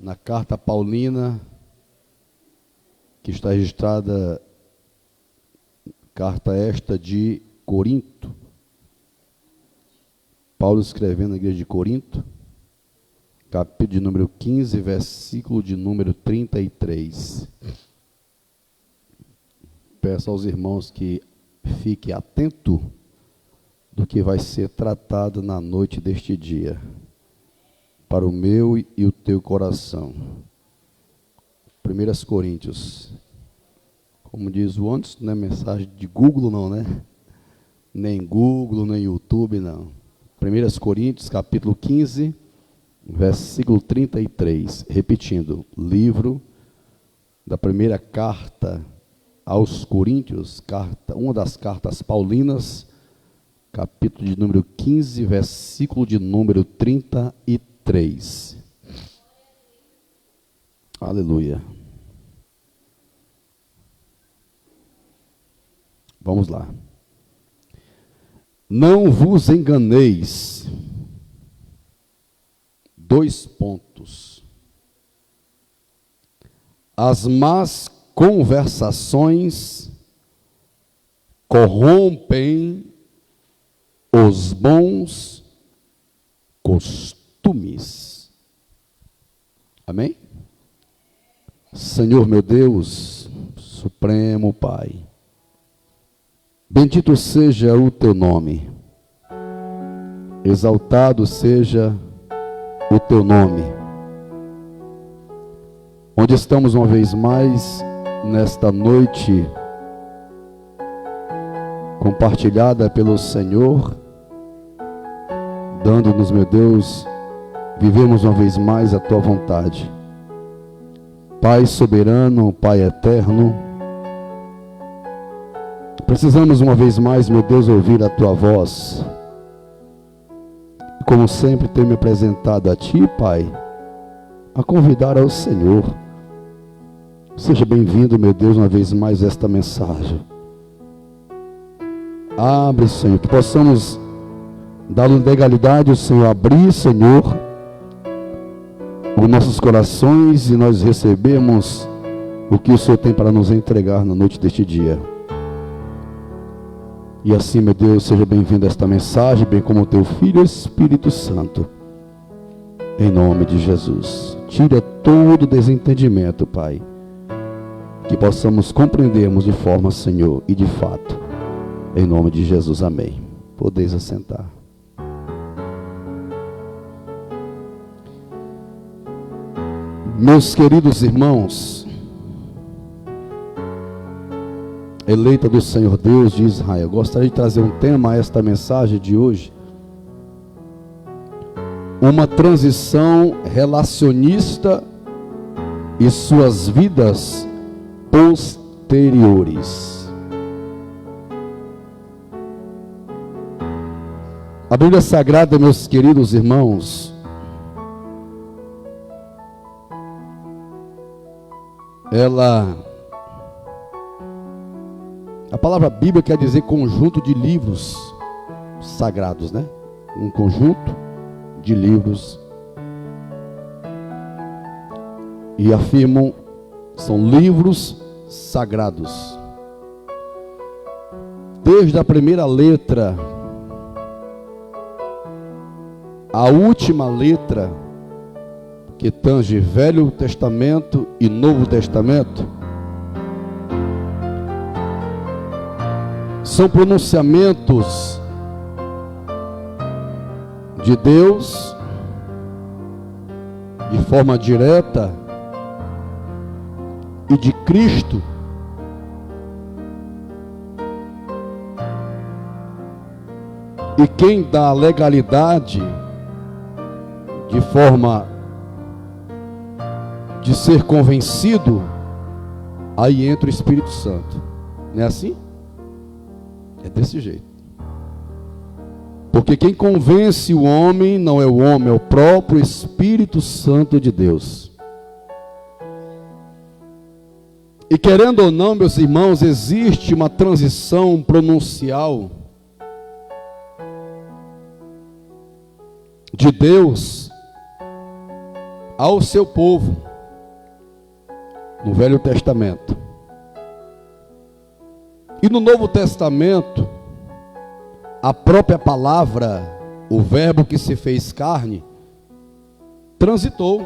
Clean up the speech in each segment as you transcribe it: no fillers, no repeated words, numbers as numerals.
na carta paulina, que está registrada, carta esta de Corinto. Paulo escrevendo na igreja de Corinto, capítulo de número 15, versículo de número 33. Peço aos irmãos que fiquem atentos do que vai ser tratado na noite deste dia, para o meu e o teu coração. 1 Coríntios, como diz o antes, não é mensagem de Google não, né? Nem Google, nem YouTube, não. 1 Coríntios, capítulo 15, versículo 33, repetindo, livro da primeira carta aos Coríntios, uma das cartas paulinas, capítulo de número 15, versículo de número 33. Aleluia. Vamos lá. Não vos enganeis. 2 pontos. As más conversações corrompem os bons costumes. Amém? Senhor meu Deus, Supremo Pai, bendito seja o teu nome, exaltado seja o teu nome, onde estamos uma vez mais, nesta noite, compartilhada pelo Senhor, dando-nos, meu Deus, vivemos uma vez mais a tua vontade. Pai soberano, Pai eterno, precisamos uma vez mais, meu Deus, ouvir a tua voz. E como sempre, ter me apresentado a ti, Pai, a convidar ao Senhor. Seja bem-vindo, meu Deus, uma vez mais esta mensagem. Abre, Senhor, que possamos dar legalidade ao Senhor, abrir, Senhor, os nossos corações e nós recebemos o que o Senhor tem para nos entregar na noite deste dia. E assim, meu Deus, seja bem-vindo a esta mensagem, bem como o teu Filho Espírito Santo, em nome de Jesus. Tira todo desentendimento, Pai, que possamos compreendermos de forma, Senhor, e de fato, em nome de Jesus, amém. Podeis assentar. Meus queridos irmãos, eleita do Senhor Deus de Israel, gostaria de trazer um tema a esta mensagem de hoje. Uma transição relacionista e suas vidas posteriores. A Bíblia Sagrada, meus queridos irmãos, a palavra Bíblia quer dizer conjunto de livros sagrados, né? Um conjunto de livros. E afirmam, são livros sagrados. Desde a primeira letra, a última letra, que tange Velho Testamento e Novo Testamento, são pronunciamentos de Deus, de forma direta, e de Cristo, e quem dá a legalidade, de forma de ser convencido, aí entra o Espírito Santo. Não é assim? É desse jeito. Porque quem convence o homem não é o homem, é o próprio Espírito Santo de Deus. E querendo ou não, meus irmãos, existe uma transição pronuncial de Deus ao seu povo no Velho Testamento. E no Novo Testamento, a própria palavra, o verbo que se fez carne, transitou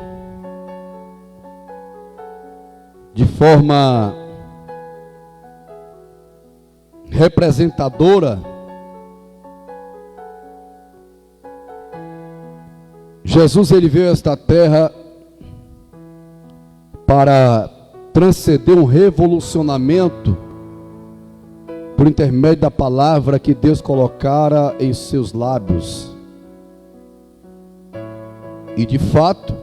de forma representadora. Jesus, ele veio a esta terra para transcender um revolucionamento por intermédio da palavra que Deus colocara em seus lábios. E de fato,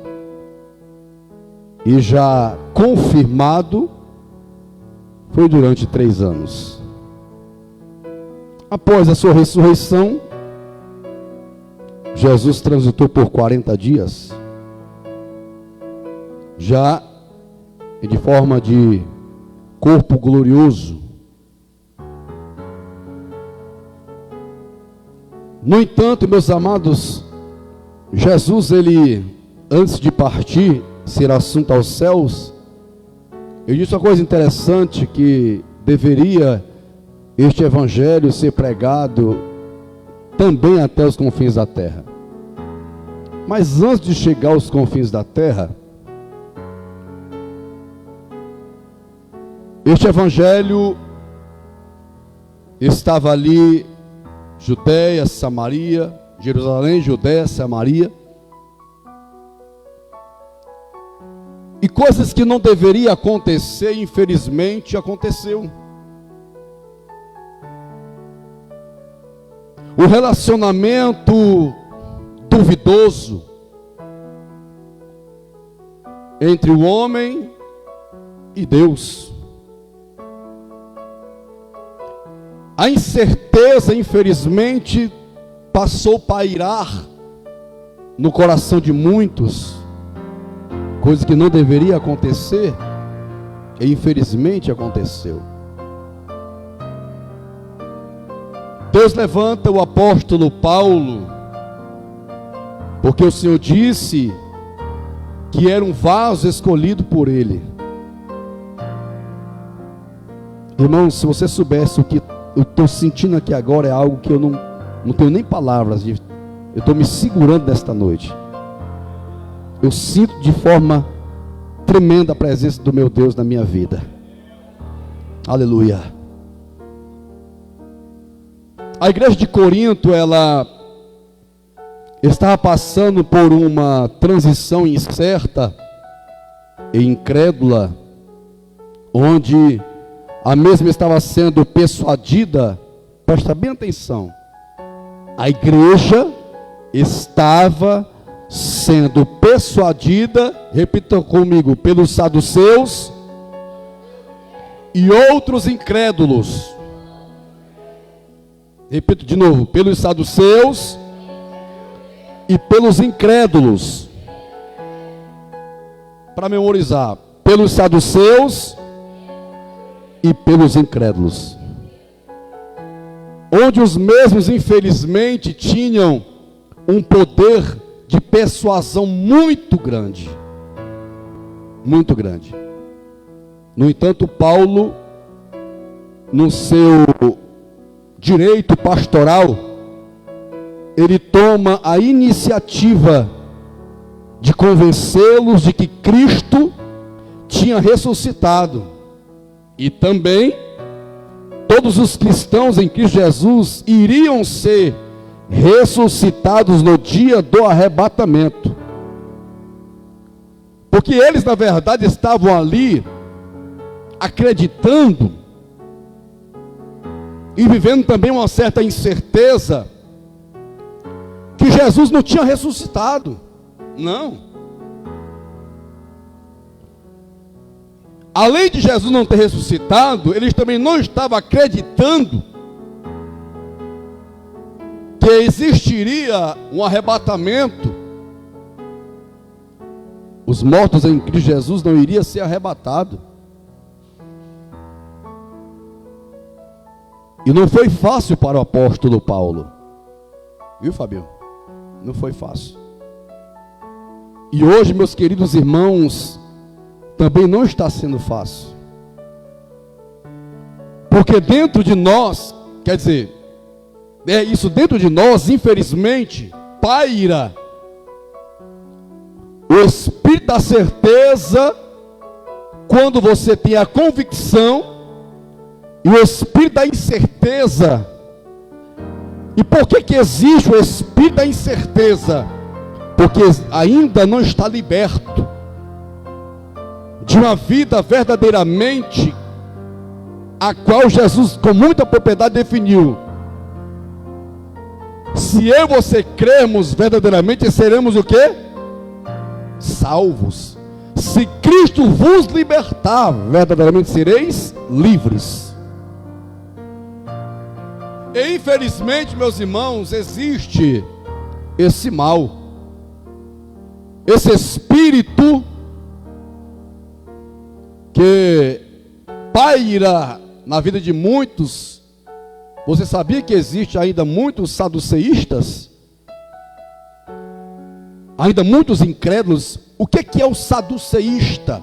e já confirmado, foi durante 3 anos. Após a sua ressurreição, Jesus transitou por 40 dias, já de forma de corpo glorioso. No entanto, meus amados, Jesus, ele, antes de partir, ser assunto aos céus, ele disse uma coisa interessante, que deveria este evangelho ser pregado também até os confins da terra. Mas antes de chegar aos confins da terra, este evangelho estava ali, Judeia, Samaria, Jerusalém, Judeia, Samaria, e coisas que não deveriam acontecer, infelizmente, aconteceu. O relacionamento duvidoso entre o homem e Deus. A incerteza, infelizmente, passou a pairar no coração de muitos, coisa que não deveria acontecer, e infelizmente aconteceu. Deus levanta o apóstolo Paulo, porque o Senhor disse que era um vaso escolhido por Ele. Irmãos, se você soubesse o que eu estou sentindo aqui agora, é algo que eu não tenho nem palavras, eu estou me segurando nesta noite. Eu sinto de forma tremenda a presença do meu Deus na minha vida. Aleluia. A igreja de Corinto, ela estava passando por uma transição incerta e incrédula, onde a mesma estava sendo persuadida. Presta bem atenção. A igreja estava sendo persuadida, repita comigo, pelos saduceus e outros incrédulos. Repito de novo, pelos saduceus e pelos incrédulos. Para memorizar, pelos saduceus e pelos incrédulos. Onde os mesmos, infelizmente, tinham um poder de persuasão muito grande. Muito grande. No entanto, Paulo, no seu direito pastoral, ele toma a iniciativa de convencê-los de que Cristo tinha ressuscitado. E também todos os cristãos em Cristo Jesus iriam ser ressuscitados no dia do arrebatamento. Porque eles, na verdade, estavam ali acreditando e vivendo também uma certa incerteza que Jesus não tinha ressuscitado. Não. Além de Jesus não ter ressuscitado, eles também não estavam acreditando que existiria um arrebatamento. Os mortos em Cristo Jesus não iriam ser arrebatados. E não foi fácil para o apóstolo Paulo. Viu, Fabio? Não foi fácil. E hoje, meus queridos irmãos, também não está sendo fácil. Porque dentro de nós, quer dizer, isso dentro de nós, infelizmente, paira o espírito da certeza, quando você tem a convicção, e o espírito da incerteza. E por que existe o espírito da incerteza? Porque ainda não está liberto de uma vida verdadeiramente a qual Jesus com muita propriedade definiu. Se eu e você crermos verdadeiramente, seremos o quê? Salvos. Se Cristo vos libertar, verdadeiramente sereis livres. E infelizmente, meus irmãos, existe esse mal, esse espírito que paira na vida de muitos. Você sabia que existe ainda muitos saduceístas? Ainda muitos incrédulos. O que é o saduceísta?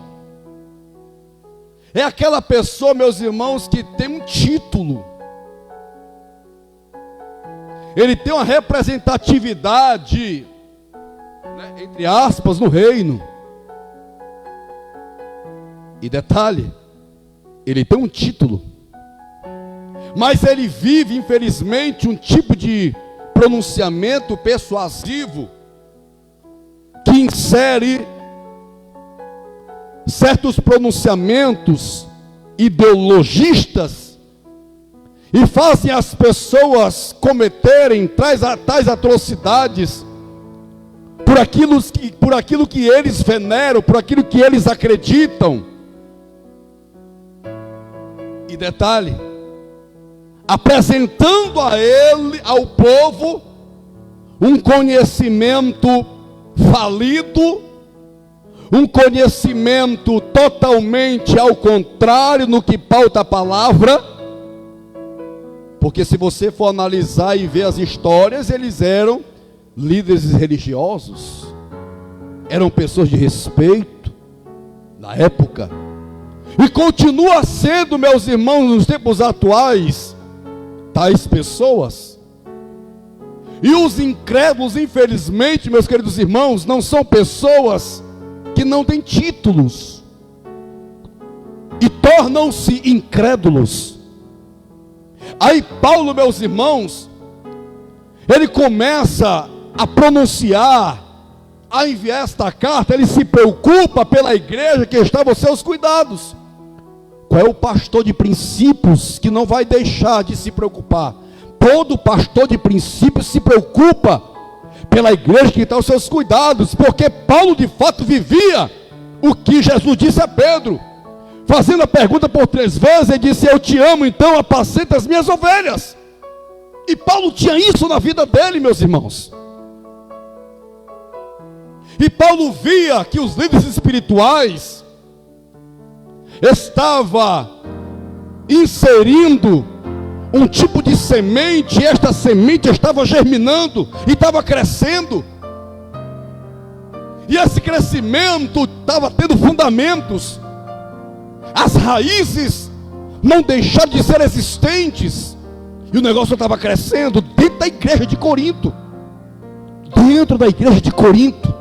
É aquela pessoa, meus irmãos, que tem um título. Ele tem uma representatividade, né, entre aspas, no reino. E detalhe, ele tem um título, mas ele vive, infelizmente, um tipo de pronunciamento persuasivo que insere certos pronunciamentos ideologistas e fazem as pessoas cometerem tais atrocidades por aquilo que eles veneram, por aquilo que eles acreditam. E detalhe, apresentando ao povo, um conhecimento falido, um conhecimento totalmente ao contrário no que pauta a palavra. Porque se você for analisar e ver as histórias, eles eram líderes religiosos, eram pessoas de respeito na época, e continua sendo, meus irmãos, nos tempos atuais, tais pessoas. E os incrédulos, infelizmente, meus queridos irmãos, não são pessoas que não têm títulos e tornam-se incrédulos. Aí Paulo, meus irmãos, ele começa a pronunciar, a enviar esta carta. Ele se preocupa pela igreja que estava aos seus cuidados. Qual é o pastor de princípios que não vai deixar de se preocupar? Todo pastor de princípios se preocupa pela igreja que está aos seus cuidados, porque Paulo de fato vivia o que Jesus disse a Pedro, fazendo a pergunta por 3 vezes. Ele disse: eu te amo, então apacenta as minhas ovelhas. E Paulo tinha isso na vida dele, meus irmãos. E Paulo via que os líderes espirituais estavam inserindo um tipo de semente, e esta semente estava germinando e estava crescendo. E esse crescimento estava tendo fundamentos. As raízes não deixaram de ser existentes. E o negócio estava crescendo dentro da igreja de Corinto. Dentro da igreja de Corinto.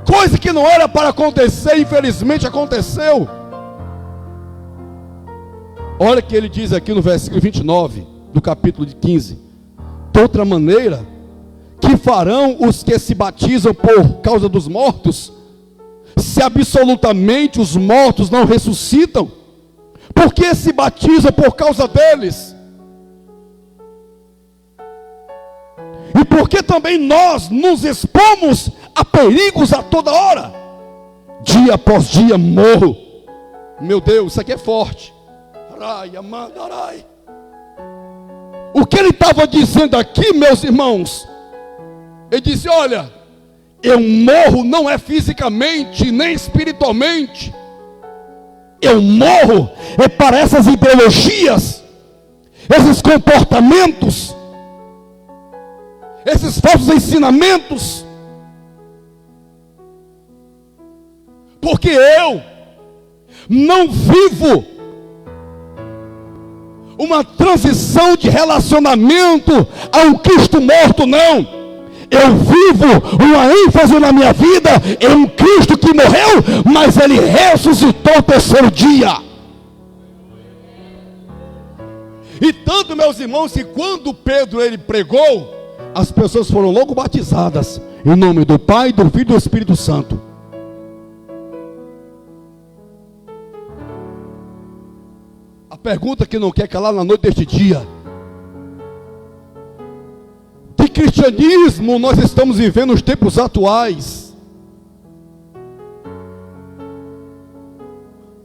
Coisa que não era para acontecer, infelizmente aconteceu. Olha o que ele diz aqui no versículo 29 do capítulo 15. De outra maneira, que farão os que se batizam por causa dos mortos, se absolutamente os mortos não ressuscitam? Por que se batizam por causa deles? E por que também nós nos expomos a perigos a toda hora? Dia após dia morro. Meu Deus, isso aqui é forte. O que ele estava dizendo aqui, meus irmãos? Ele disse: olha, eu morro não é fisicamente, nem espiritualmente. Eu morro é para essas ideologias, esses comportamentos, esses falsos ensinamentos Porque eu não vivo uma transição de relacionamento a um Cristo morto, não. Eu vivo uma ênfase na minha vida em um Cristo que morreu, mas Ele ressuscitou ao terceiro dia. E tanto, meus irmãos, que quando Pedro ele pregou, as pessoas foram logo batizadas, em nome do Pai, do Filho e do Espírito Santo. A pergunta que não quer calar na noite deste dia: que cristianismo nós estamos vivendo nos tempos atuais?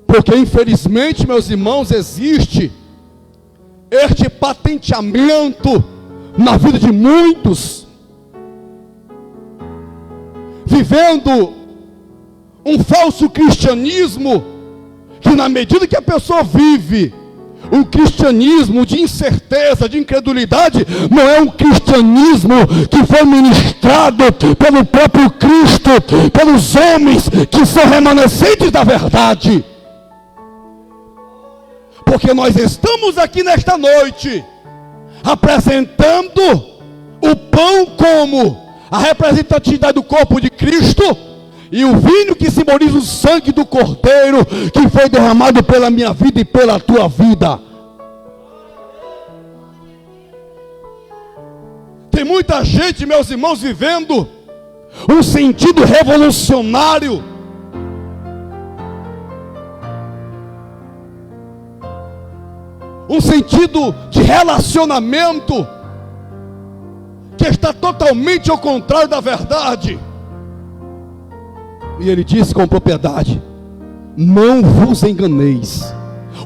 Porque infelizmente, meus irmãos, existe este patenteamento na vida de muitos, vivendo um falso cristianismo, que na medida que a pessoa vive um cristianismo de incerteza, de incredulidade, não é um cristianismo que foi ministrado pelo próprio Cristo, pelos homens que são remanescentes da verdade. Porque nós estamos aqui nesta noite apresentando o pão como a representatividade do corpo de Cristo, e o vinho que simboliza o sangue do Cordeiro, que foi derramado pela minha vida e pela tua vida. Tem muita gente, meus irmãos, vivendo um sentido revolucionário, um sentido de relacionamento que está totalmente ao contrário da verdade. E ele disse com propriedade: não vos enganeis.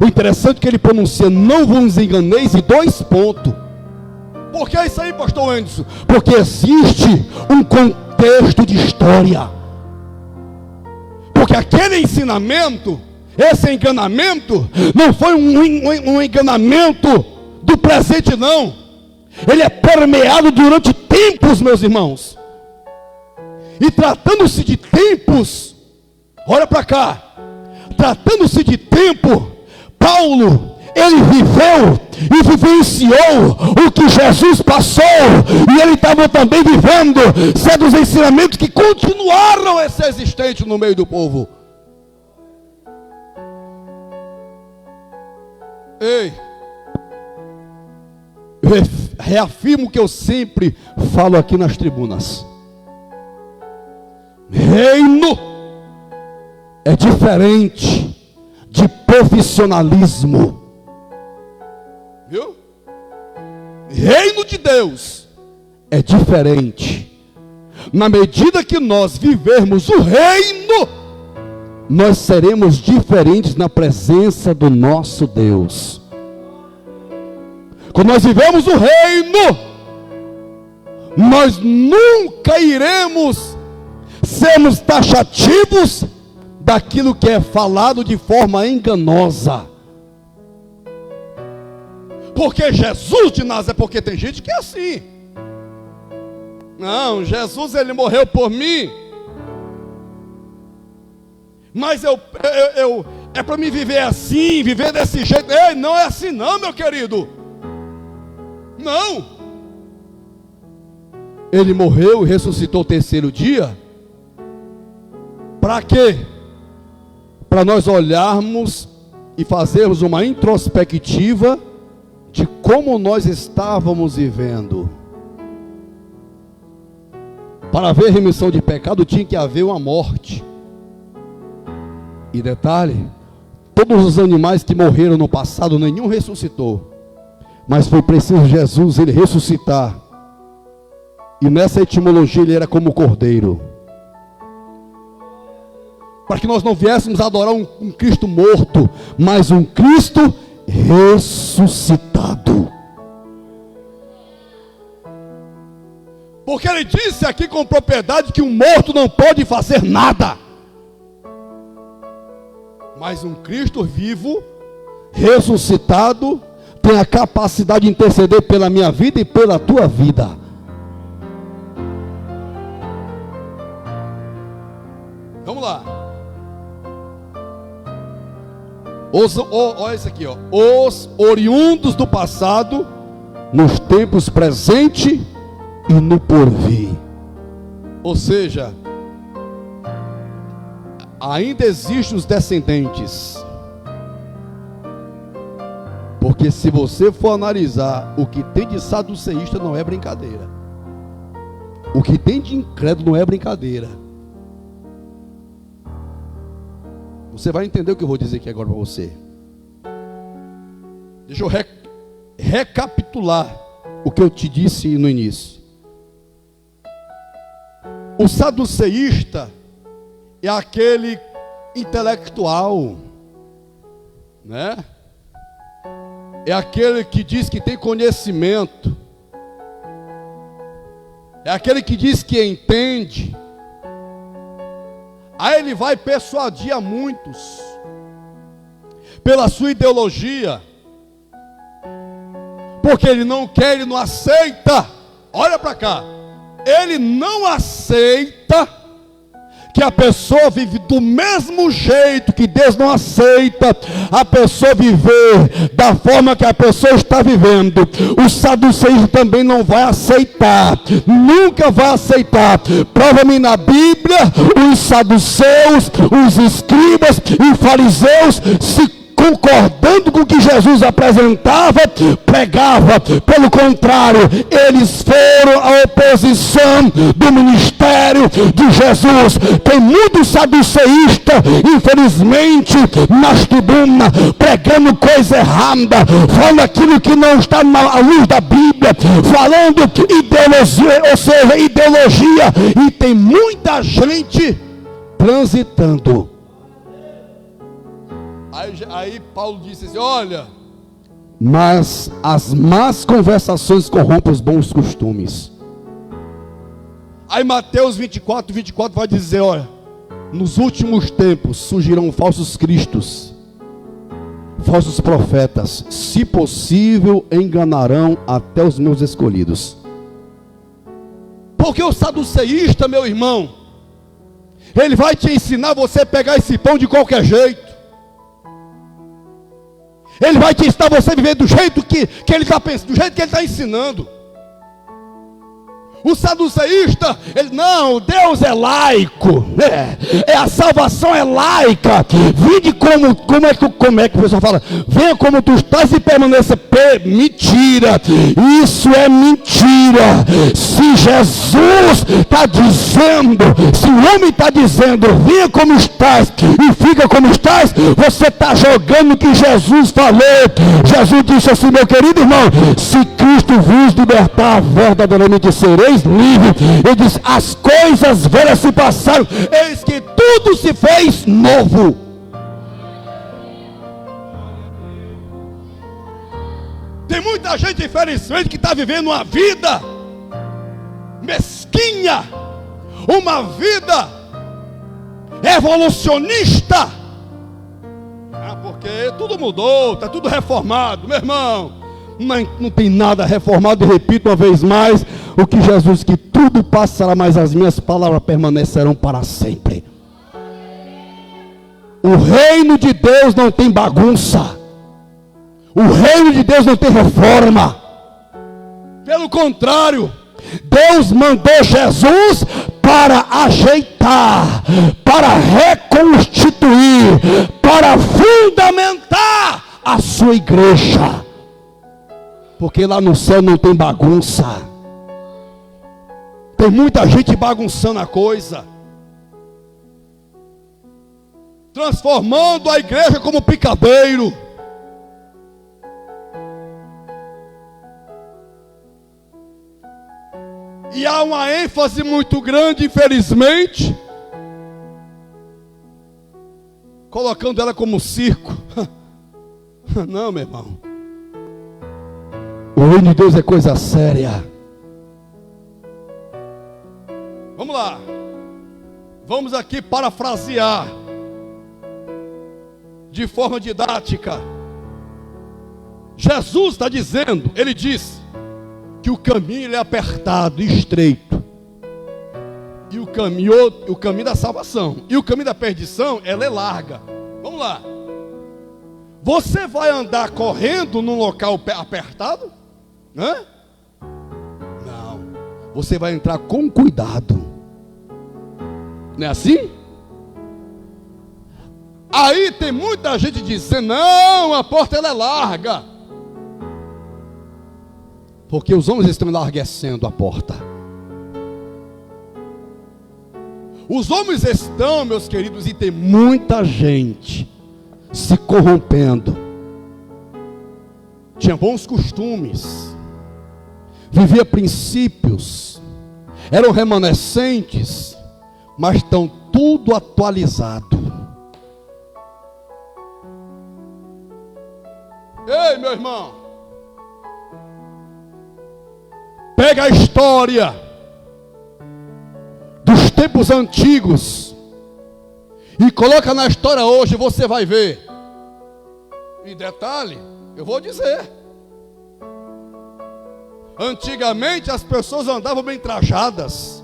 O interessante é que ele pronuncia não vos enganeis em 2 pontos. Por que isso aí, pastor Anderson? Porque existe um contexto de história. Porque aquele ensinamento, esse enganamento, não foi um enganamento do presente, não. Ele é permeado durante tempos, meus irmãos. E tratando-se de tempos, olha para cá, tratando-se de tempo, Paulo, ele viveu e vivenciou o que Jesus passou, e ele estava também vivendo certos ensinamentos que continuaram a ser existentes no meio do povo. Ei, eu reafirmo o que eu sempre falo aqui nas tribunas: reino é diferente de profissionalismo. Viu? Reino de Deus é diferente. Na medida que nós vivermos o reino, nós seremos diferentes na presença do nosso Deus. Quando nós vivemos o reino, nós nunca iremos sermos taxativos daquilo que é falado de forma enganosa. Porque Jesus de Nazaré, porque tem gente que é assim. Não, Jesus ele morreu por mim, mas é para mim viver assim, viver desse jeito. Ei, não é assim não, meu querido. Não. Ele morreu e ressuscitou o terceiro dia. Para quê? Para nós olharmos e fazermos uma introspectiva de como nós estávamos vivendo. Para haver remissão de pecado tinha que haver uma morte. E detalhe, todos os animais que morreram no passado, nenhum ressuscitou. Mas foi preciso Jesus ele ressuscitar. E nessa etimologia ele era como cordeiro. Para que nós não viéssemos adorar um Cristo morto, mas um Cristo ressuscitado. Porque ele disse aqui com propriedade que um morto não pode fazer nada. Mas um Cristo vivo, ressuscitado, tem a capacidade de interceder pela minha vida e pela tua vida. Vamos lá. Olha isso aqui, ó. Os oriundos do passado, nos tempos presente e no porvir. Ou seja, ainda existem os descendentes. Porque se você for analisar, o que tem de saduceísta não é brincadeira. O que tem de incrédulo não é brincadeira. Você vai entender o que eu vou dizer aqui agora para você. Deixa eu recapitular o que eu te disse no início. O saduceísta é aquele intelectual, né? É aquele que diz que tem conhecimento. É aquele que diz que entende. Aí ele vai persuadir a muitos pela sua ideologia, porque ele não quer, ele não aceita. Olha para cá, ele não aceita que a pessoa vive do mesmo jeito que Deus não aceita a pessoa viver da forma que a pessoa está vivendo. O saduceísmo também não vai aceitar, nunca vai aceitar. Prova-me na Bíblia os saduceus, os escribas e fariseus se concordando com o que Jesus apresentava, pregava. Pelo contrário, eles foram a oposição do ministério de Jesus. Tem muito saduceísta, infelizmente, nas tribunas, pregando coisa errada, falando aquilo que não está à luz da Bíblia, falando ideologia, ou seja, ideologia, e tem muita gente transitando. Aí Paulo disse assim, olha, mas as más conversações corrompem os bons costumes. Aí Mateus 24 vai dizer, olha, nos últimos tempos surgirão falsos cristos, falsos profetas, se possível enganarão até os meus escolhidos. Porque o saduceísta, meu irmão, ele vai te ensinar você a pegar esse pão de qualquer jeito. Ele vai te ensinar você a viver do jeito que ele está pensando, do jeito que ele está ensinando. O saduceísta, ele, não, Deus é laico, a salvação é laica. Vinde como é que o pessoal fala? Venha como tu estás e permaneça. Mentira, isso é mentira. Se Jesus está dizendo, se o homem está dizendo, venha como estás e fica como estás, você está jogando o que Jesus falou. Jesus disse assim, meu querido irmão, se Cristo vos libertar, verdadeiramente sereis livre. Ele diz, as coisas velhas se passaram, eis que tudo se fez novo. Tem muita gente, infelizmente, que está vivendo uma vida mesquinha, uma vida evolucionista, porque tudo mudou, está tudo reformado. Meu irmão, não tem nada reformado. E repito uma vez mais o que Jesus, que tudo passará, mas as minhas palavras permanecerão para sempre. O reino de Deus não tem bagunça. O reino de Deus não tem reforma. Pelo contrário, Deus mandou Jesus para ajeitar, para reconstituir, para fundamentar a sua igreja. Porque lá no céu não tem bagunça. Tem muita gente bagunçando a coisa, transformando a igreja como picadeiro. E há uma ênfase muito grande, infelizmente, colocando ela como circo. Não, meu irmão. O reino de Deus é coisa séria. Vamos lá. Vamos aqui parafrasear de forma didática. Jesus está dizendo, ele disse que o caminho ele é apertado e estreito, e o caminho da salvação, e o caminho da perdição ela é larga. Vamos lá. Você vai andar correndo num local apertado? Hã? Não. Você vai entrar com cuidado. Não é assim? Aí tem muita gente dizendo: não, a porta ela é larga. Porque os homens estão enlarguecendo a porta. Os homens estão, meus queridos, e tem muita gente se corrompendo. Tinha bons costumes, vivia princípios, eram remanescentes, mas estão tudo atualizado. Ei, meu irmão, pega a história dos tempos antigos e coloca na história hoje, você vai ver. E detalhe, eu vou dizer: antigamente as pessoas andavam bem trajadas.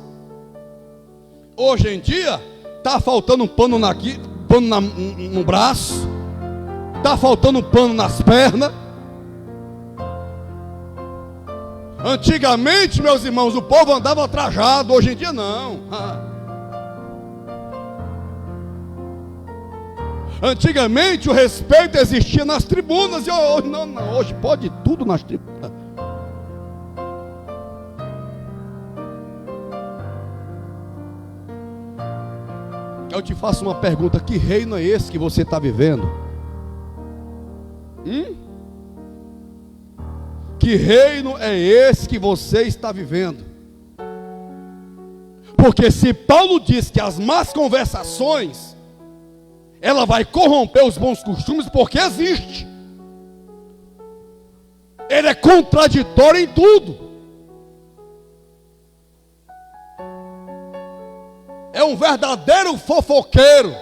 Hoje em dia está faltando um pano no braço, está faltando um pano nas pernas. Antigamente, meus irmãos, o povo andava trajado, hoje em dia não. Antigamente o respeito existia nas tribunas, e hoje não, hoje pode tudo nas tribunas. Eu te faço uma pergunta: que reino é esse que você está vivendo? Que reino é esse que você está vivendo? Porque se Paulo diz que as más conversações, ela vai corromper os bons costumes, porque existe. Ele é contraditório em tudo. É um verdadeiro fofoqueiro.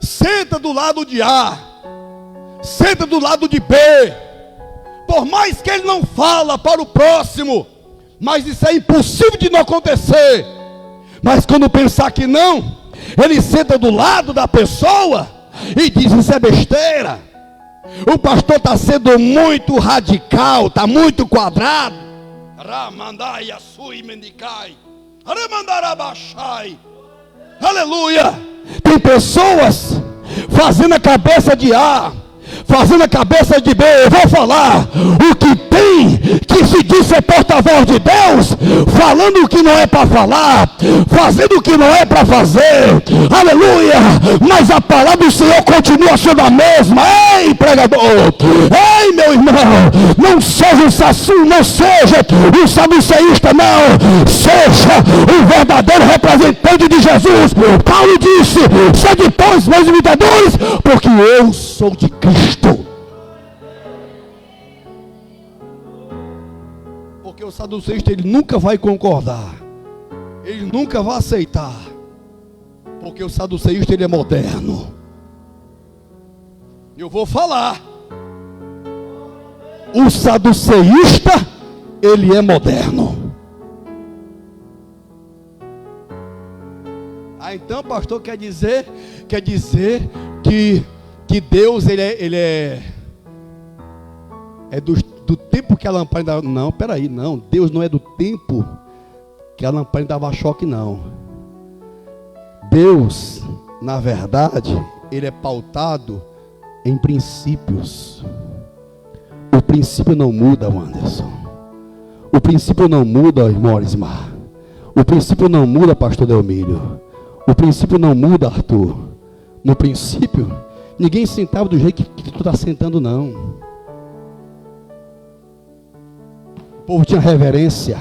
Senta do lado de A, senta do lado de B. Por mais que ele não fala para o próximo, mas isso é impossível de não acontecer. Mas quando pensar que não, ele senta do lado da pessoa e diz: isso é besteira. O pastor está sendo muito radical, está muito quadrado. Aleluia. Tem pessoas fazendo a cabeça de A, fazendo a cabeça de B. Eu vou falar o que tem que se diz ser porta-voz de Deus, falando o que não é para falar, fazendo o que não é para fazer. Aleluia. Mas a palavra do Senhor continua sendo a mesma. Ei, pregador, ei, meu irmão, não seja um sassu, não seja um saduceísta, não, seja um verdadeiro representante de Jesus. Paulo disse: sede pois meus imitadores, porque eu sou de Cristo. Porque o saduceísta, ele nunca vai concordar, ele nunca vai aceitar, porque o saduceísta, ele é moderno. Eu vou falar, o saduceísta, ele é moderno. Então, pastor, quer dizer que Deus, ele é do tempo que a lamparina... Não, peraí, não. Deus não é do tempo que a lamparina dava choque, não. Deus, na verdade, ele é pautado em princípios. O princípio não muda, Anderson. O princípio não muda, irmão Orismar. O princípio não muda, pastor Delmílio. O princípio não muda, Arthur. No princípio, ninguém sentava do jeito que tu está sentando, não. O povo tinha reverência,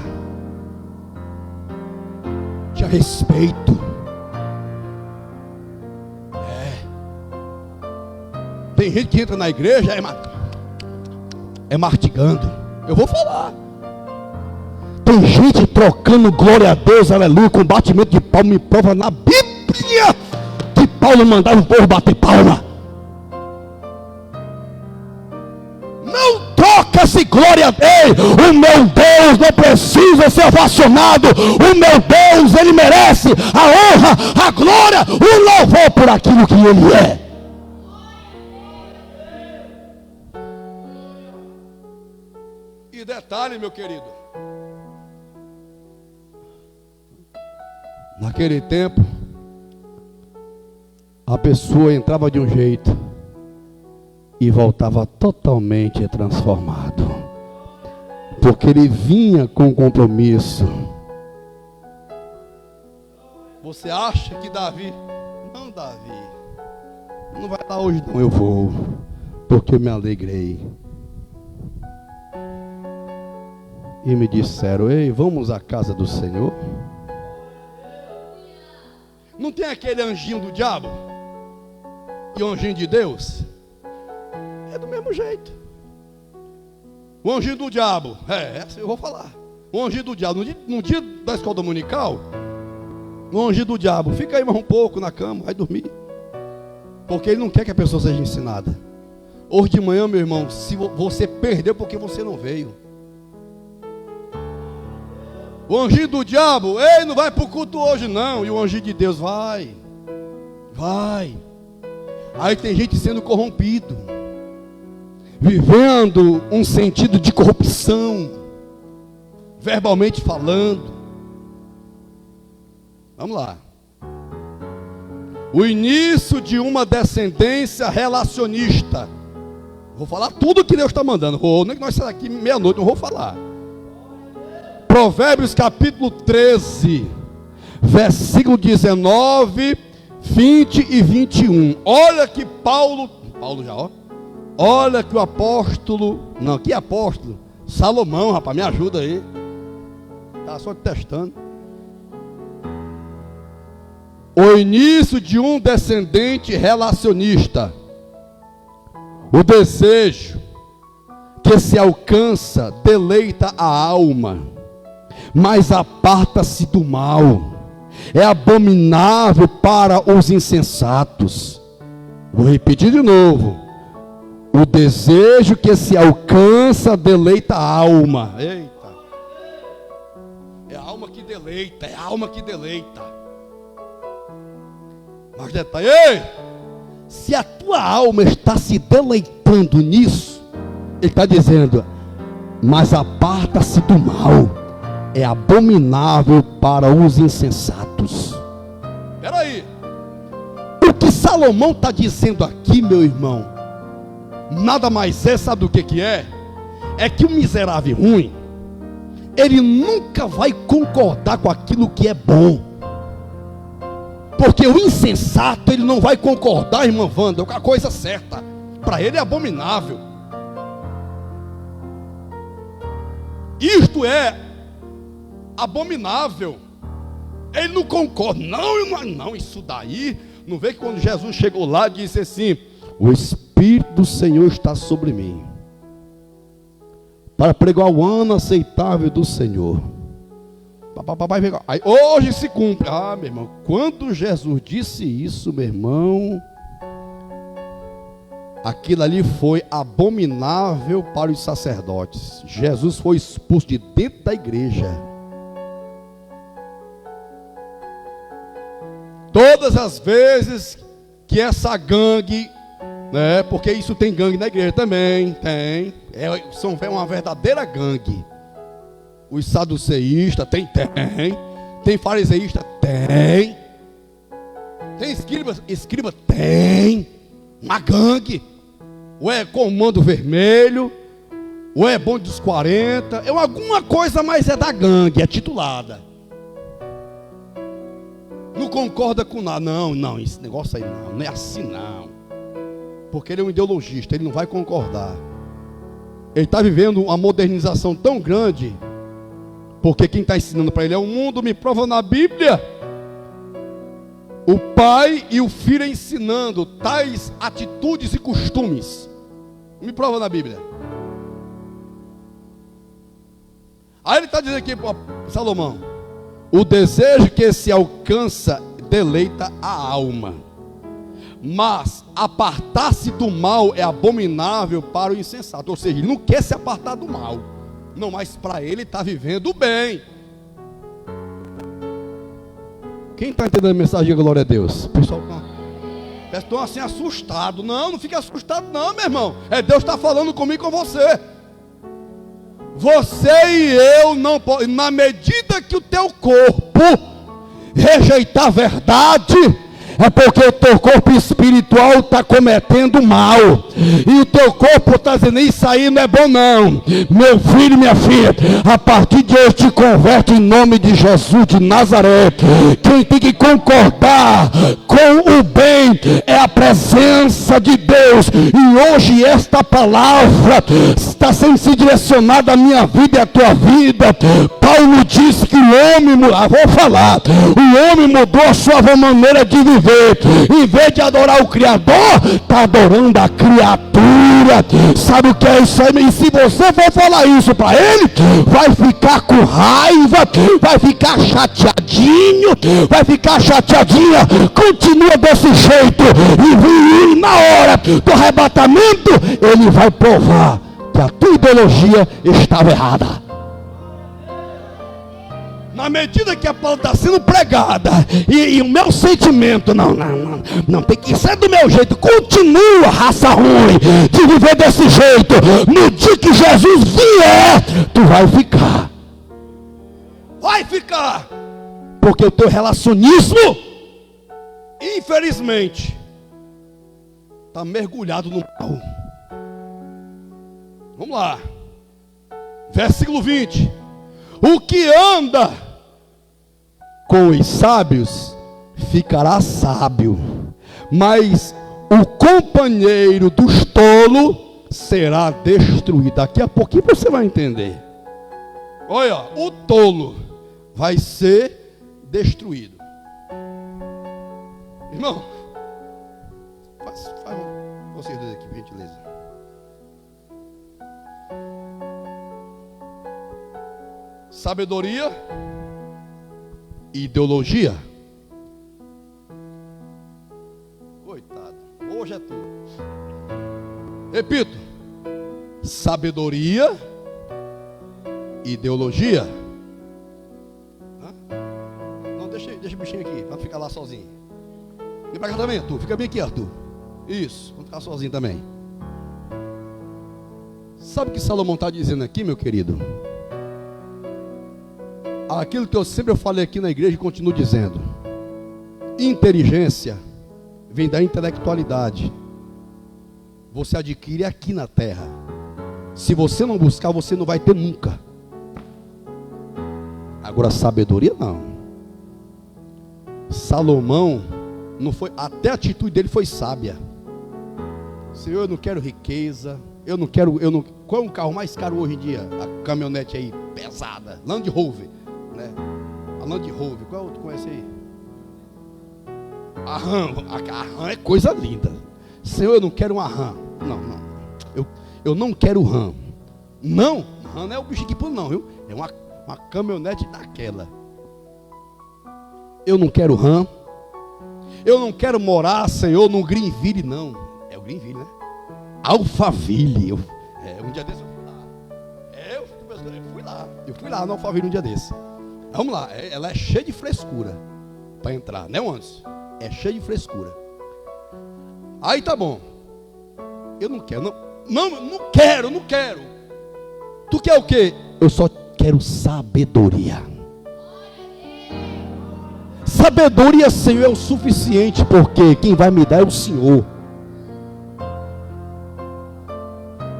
tinha respeito. Tem gente que entra na igreja é mastigando. Eu vou falar. Tem gente trocando glória a Deus, aleluia, com batimento de palma. Me prova na Bíblia que Paulo mandava o povo bater palma. Não troca-se glória a Deus. O meu Deus não precisa ser ovacionado. O meu Deus, ele merece a honra, a glória, o louvor por aquilo que ele é. detalhe, meu querido. Naquele tempo, a pessoa entrava de um jeito e voltava totalmente transformado, porque ele vinha com compromisso. Você acha que Davi? Não, Davi, não vai lá hoje não, eu vou, porque eu me alegrei. E me disseram: ei, vamos à casa do Senhor? Não tem aquele anjinho do diabo e o anjinho de Deus? É do mesmo jeito. O anjinho do diabo, assim eu vou falar. O anjinho do diabo, no dia da escola dominical, o anjinho do diabo, fica aí mais um pouco na cama, vai dormir. Porque ele não quer que a pessoa seja ensinada. Hoje de manhã, meu irmão, se você perdeu porque você não veio. O anjinho do diabo, ei, não vai para o culto hoje não. E o anjinho de Deus, vai. Aí tem gente sendo corrompido, vivendo um sentido de corrupção, verbalmente falando. Vamos lá. O início de uma descendência relacionista. Vou falar tudo que Deus está mandando. Nem que nós saímos aqui meia-noite, não vou falar. Provérbios capítulo 13, versículo 19, 20 e 21. Olha que Paulo já, ó. Olha que o apóstolo, não, que apóstolo? Salomão, rapaz, me ajuda aí. Tá só te testando. O início de um descendente relacionista. O desejo que se alcança deleita a alma, mas aparta-se do mal. É abominável para os insensatos. Vou repetir de novo. O desejo que se alcança deleita a alma. Eita. É a alma que deleita, é a alma que deleita. Mas detalhe, ei, se a tua alma está se deleitando nisso, ele está dizendo, mas aparta-se do mal. É abominável para os insensatos. Espera aí. O que Salomão está dizendo aqui, meu irmão, nada mais é, sabe do que é? É que o miserável ruim, ele nunca vai concordar com aquilo que é bom. Porque o insensato, ele não vai concordar, irmã Wanda, com a coisa certa. Para ele é abominável. Isto é abominável. Ele não concorda. Não, isso daí. Não vê que quando Jesus chegou lá, disse assim: o Espírito do Senhor está sobre mim, para pregar o ano aceitável do Senhor. Aí, hoje se cumpre. Meu irmão, quando Jesus disse isso, meu irmão, aquilo ali foi abominável para os sacerdotes. Jesus foi expulso de dentro da igreja. Todas as vezes que essa gangue, né, porque isso tem gangue na igreja também, tem, é uma verdadeira gangue. Os saduceístas, tem fariseísta, tem escriba, tem, uma gangue, ou é comando vermelho, ou é bonde dos 40, é alguma coisa, mas é da gangue, é titulada. Não concorda com nada, não, esse negócio aí não é assim não, porque ele é um ideologista, ele não vai concordar. Ele está vivendo uma modernização tão grande, porque quem está ensinando para ele é o mundo. Me prova na Bíblia o pai e o filho ensinando tais atitudes e costumes. Me prova na Bíblia. Aí ele está dizendo aqui para Salomão: o desejo que se alcança deleita a alma, mas apartar-se do mal é abominável para o insensato. Ou seja, ele não quer se apartar do mal, não, mas para ele está vivendo bem. Quem está entendendo a mensagem? Glória a Deus. O pessoal estão assim assustados. Não fique assustado não, meu irmão. Deus está falando comigo e com você. Você e eu não podemos, na medida que o teu corpo rejeitar a verdade, é porque o teu corpo espiritual está cometendo mal, e o teu corpo está dizendo, isso aí não é bom não. Meu filho, minha filha, a partir de hoje te converte em nome de Jesus de Nazaré. Quem tem que concordar com o bem é a presença de Deus, e hoje esta palavra está sendo direcionada à minha vida e à tua vida. Paulo disse que o homem, o homem mudou a sua maneira de viver. Em vez de adorar o Criador, está adorando a criatura. Sabe o que é isso aí? E se você for falar isso para ele, vai ficar com raiva, vai ficar chateadinho, vai ficar chateadinha. Continua desse jeito, e na hora do arrebatamento ele vai provar que a tua ideologia estava errada. Na medida que a palavra está sendo pregada, e o meu sentimento, não, tem que ser do meu jeito. Continua, raça ruim, de viver desse jeito. No dia que Jesus vier, tu vai ficar. Vai ficar. Porque o teu relacionismo, infelizmente, está mergulhado no mal. Vamos lá. Versículo 20. O que anda com os sábios ficará sábio, mas o companheiro dos tolos será destruído. Daqui a pouquinho você vai entender. Olha, o tolo vai ser destruído. Irmão, faz vocês dois aqui, por gentileza. Sabedoria e ideologia. Coitado, hoje é tudo. Repito: sabedoria e ideologia. Não, deixa o bichinho aqui, para ficar lá sozinho. Vem para cá também, Arthur. Fica bem aqui, Arthur. Isso, vamos ficar sozinho também. Sabe o que Salomão está dizendo aqui, meu querido? Aquilo que eu sempre falei aqui na igreja e continuo dizendo: inteligência vem da intelectualidade. Você adquire aqui na terra. Se você não buscar, você não vai ter nunca. Agora, sabedoria não. Salomão não foi, até a atitude dele foi sábia. Senhor, eu não quero riqueza, qual é um carro mais caro hoje em dia? A caminhonete aí pesada, Land Rover, né? A Land Rover, qual tu conhece aí? A RAM é coisa linda. Senhor, eu não quero uma RAM. Não. Eu não quero RAM. Não, RAM não é o bicho que pula não, viu? É uma caminhonete daquela. Eu não quero RAM. Eu não quero morar, Senhor, no Greenville, não. É o Greenville, né? Alphaville. Um dia desse eu fui lá. Eu fui lá no Alphaville um dia desse. Vamos lá, ela é cheia de frescura para entrar, né, Anderson? É cheia de frescura. Aí tá bom. Eu não quero, não quero. Tu quer o quê? Eu só quero sabedoria. Sabedoria, Senhor, é o suficiente, porque quem vai me dar é o Senhor.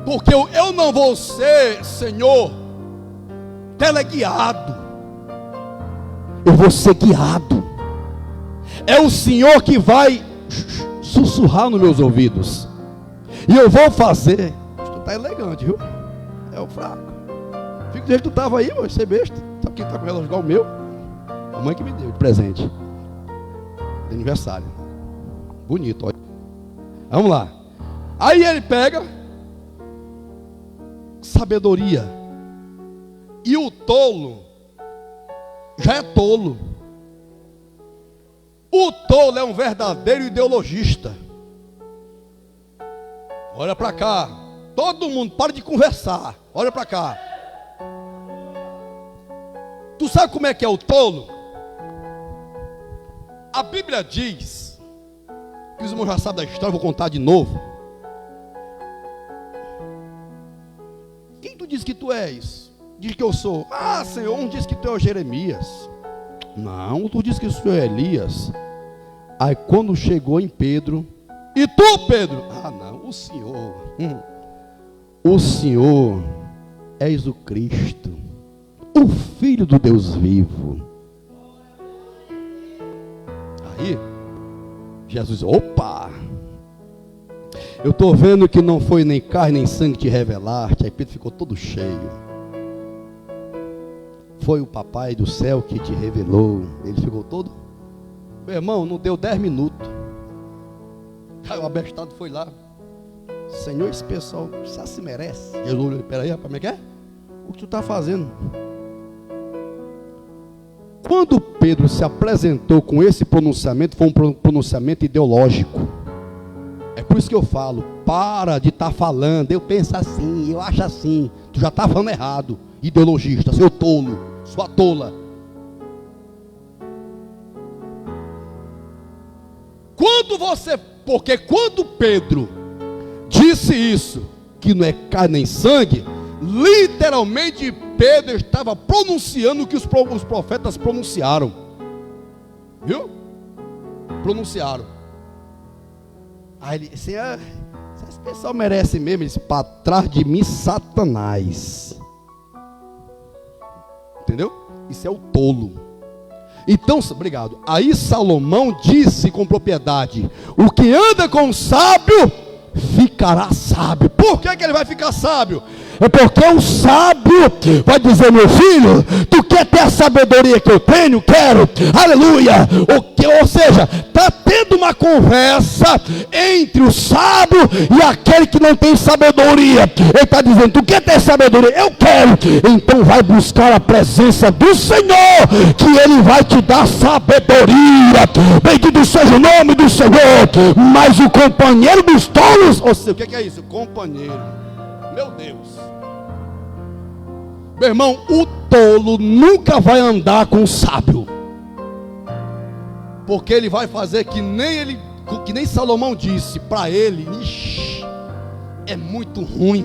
Porque eu não vou ser, Senhor, teleguiado. Eu vou ser guiado. É o Senhor que vai sussurrar nos meus ouvidos. E eu vou fazer. Tu tá elegante, viu? É o fraco. Fica do jeito que tu tava aí, você é besta. Sabe quem tá com relógio igual o meu? A mãe que me deu de presente. De aniversário. Bonito, olha. Vamos lá. Aí ele pega sabedoria. E o tolo já é tolo. O tolo é um verdadeiro ideologista. Olha para cá. Todo mundo, para de conversar. Olha para cá. Tu sabe como é que é o tolo? A Bíblia diz, que os irmãos já sabem da história, vou contar de novo. Quem tu diz que tu és? diz que eu sou? Ah, Senhor, um diz que tu é o Jeremias. Não, tu diz que tu é Elias. Aí quando chegou em Pedro, e tu, Pedro? Ah, não, o Senhor. O Senhor és o Cristo, o Filho do Deus vivo. Aí, Jesus, opa! Eu estou vendo que não foi nem carne nem sangue te revelar-te. Aí Pedro ficou todo cheio. Foi o papai do céu que te revelou. Ele ficou todo. Meu irmão, não deu 10 minutos. Aí o abestado foi lá. Senhor, esse pessoal só se merece. Jesus olhou, peraí, rapaz, como é que é? O que tu está fazendo? Quando Pedro se apresentou com esse pronunciamento, foi um pronunciamento ideológico. É por isso que eu falo, para de estar falando, eu penso assim, eu acho assim. Tu já está falando errado, ideologista, seu tolo, sua tola. Porque quando Pedro disse isso, que não é carne nem sangue, literalmente Pedro estava pronunciando o que os profetas pronunciaram. Viu? Pronunciaram. Aí ele disse, esse pessoal merece mesmo. Ele disse, para trás de mim, Satanás. Entendeu? Isso é o tolo. Então, obrigado. Aí Salomão disse com propriedade, o que anda com o sábio, ficará sábio. Por que ele vai ficar sábio? É porque o sábio vai dizer, meu filho, tu quer ter a sabedoria que eu tenho? Quero, aleluia. Ou seja, está tendo uma conversa entre o sábio e aquele que não tem sabedoria. Ele está dizendo, tu quer ter sabedoria? Eu quero. Então vai buscar a presença do Senhor, que Ele vai te dar sabedoria. Bendito seja o nome do Senhor. Mas o companheiro dos tolos, ou seja, o que é isso? Companheiro, meu Deus. Meu irmão, o tolo nunca vai andar com o sábio, porque ele vai fazer que nem Salomão disse para ele, é muito ruim.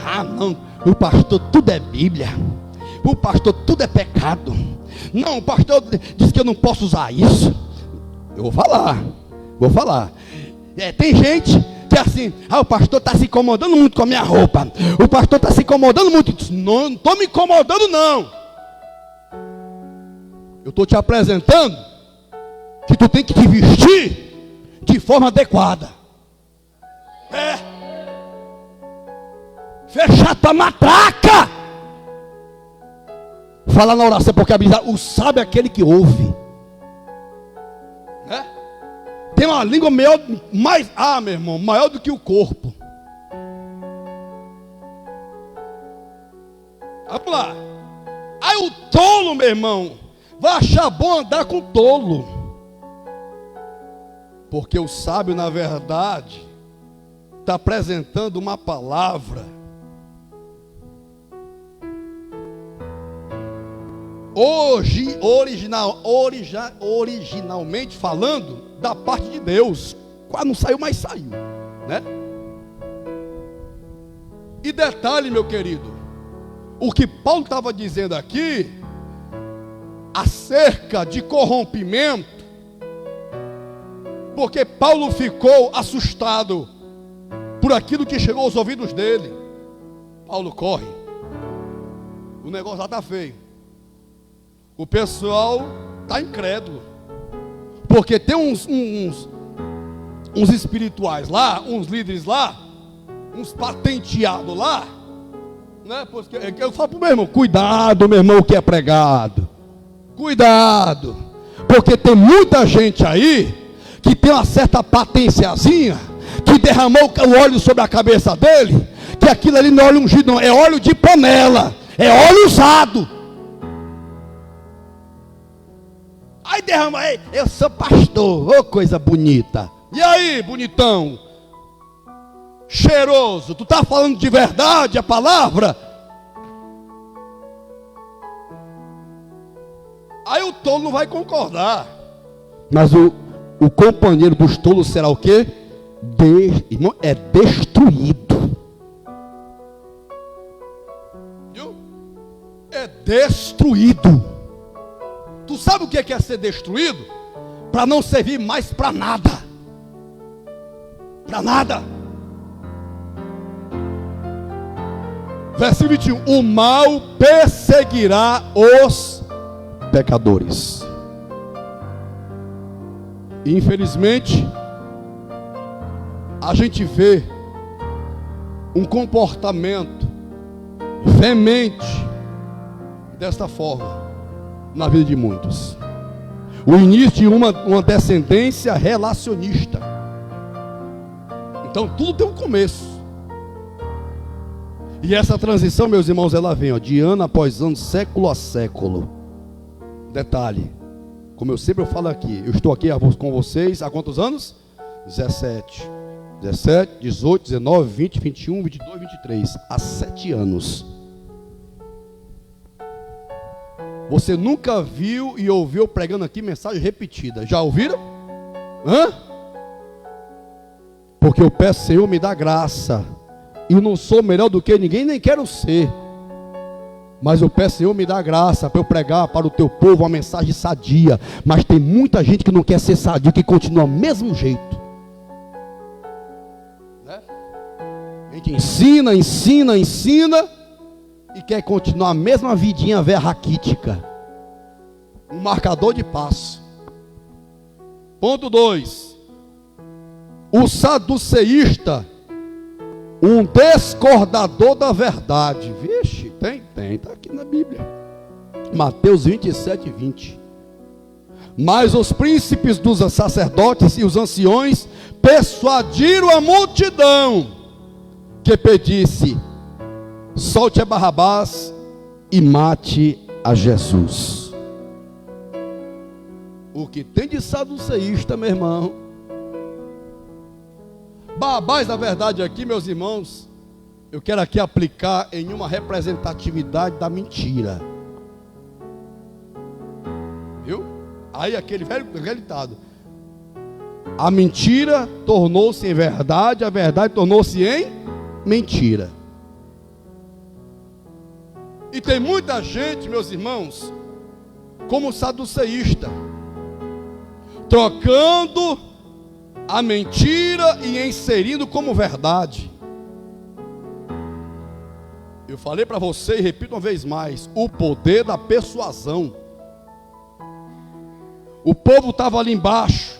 Ah, não, o pastor tudo é Bíblia, o pastor tudo é pecado. Não, o pastor disse que eu não posso usar isso. Eu vou falar. Tem gente que assim, o pastor está se incomodando muito com a minha roupa, o pastor está se incomodando muito. Não estou me incomodando não, eu estou te apresentando que tu tem que te vestir de forma adequada, fechar tua matraca, falar na oração, porque a Bíblia, o sábio é aquele que ouve, tem uma língua maior, meu irmão, maior do que o corpo. Vamos lá. Aí o tolo, meu irmão, vai achar bom andar com tolo, porque o sábio, na verdade, está apresentando uma palavra originalmente falando, da parte de Deus. Quase não saiu, mas saiu, né? E detalhe, meu querido, o que Paulo estava dizendo aqui acerca de corrompimento, porque Paulo ficou assustado por aquilo que chegou aos ouvidos dele. Paulo corre, o negócio lá está feio, o pessoal está incrédulo, porque tem uns espirituais lá, uns líderes lá, uns patenteados lá, né? Porque eu falo para o meu irmão, cuidado, meu irmão, o que é pregado, cuidado, porque tem muita gente aí que tem uma certa patenciazinha, que derramou o óleo sobre a cabeça dele, que aquilo ali não é óleo ungido, não, é óleo de panela, é óleo usado. Aí derrama, eu sou pastor, ô coisa bonita. E aí, bonitão, cheiroso, tu está falando de verdade a palavra? Aí o tolo não vai concordar. Mas o companheiro dos tolos será o quê? É destruído. Viu? destruído. Tu sabe o que é ser destruído? Para não servir mais para nada. Para nada. Versículo 21. O mal perseguirá os pecadores. Infelizmente, a gente vê um comportamento veemente desta forma na vida de muitos. O início de uma descendência relacionista. Então tudo tem um começo. E essa transição, meus irmãos, ela vem de ano após ano, século a século. Detalhe, como eu sempre falo aqui, eu estou aqui com vocês há quantos anos? 17, 18, 19, 20, 21, 22, 23. Há 7 anos. Você nunca viu e ouviu pregando aqui mensagem repetida. Já ouviram? Hã? Porque eu peço, Senhor, me dá graça. E não sou melhor do que ninguém, nem quero ser. Mas eu peço, Senhor, me dá graça para eu pregar para o teu povo uma mensagem sadia. Mas tem muita gente que não quer ser sadio, que continua do mesmo jeito. Né? A gente ensina. E quer continuar a mesma vidinha velha raquítica. Um marcador de passo. Ponto 2. O saduceísta, um discordador da verdade. Vixe, está aqui na Bíblia. Mateus 27, 20. Mas os príncipes dos sacerdotes e os anciões persuadiram a multidão que pedisse: solte a Barrabás e mate a Jesus. O que tem de saduceísta, meu irmão? Barrabás, na verdade, aqui, meus irmãos, eu quero aqui aplicar em uma representatividade da mentira. Viu? Aí aquele velho ditado: a mentira tornou-se em verdade, a verdade tornou-se em mentira. E tem muita gente, meus irmãos, como saduceísta, trocando a mentira e inserindo como verdade. Eu falei para você e repito uma vez mais: o poder da persuasão. O povo estava ali embaixo,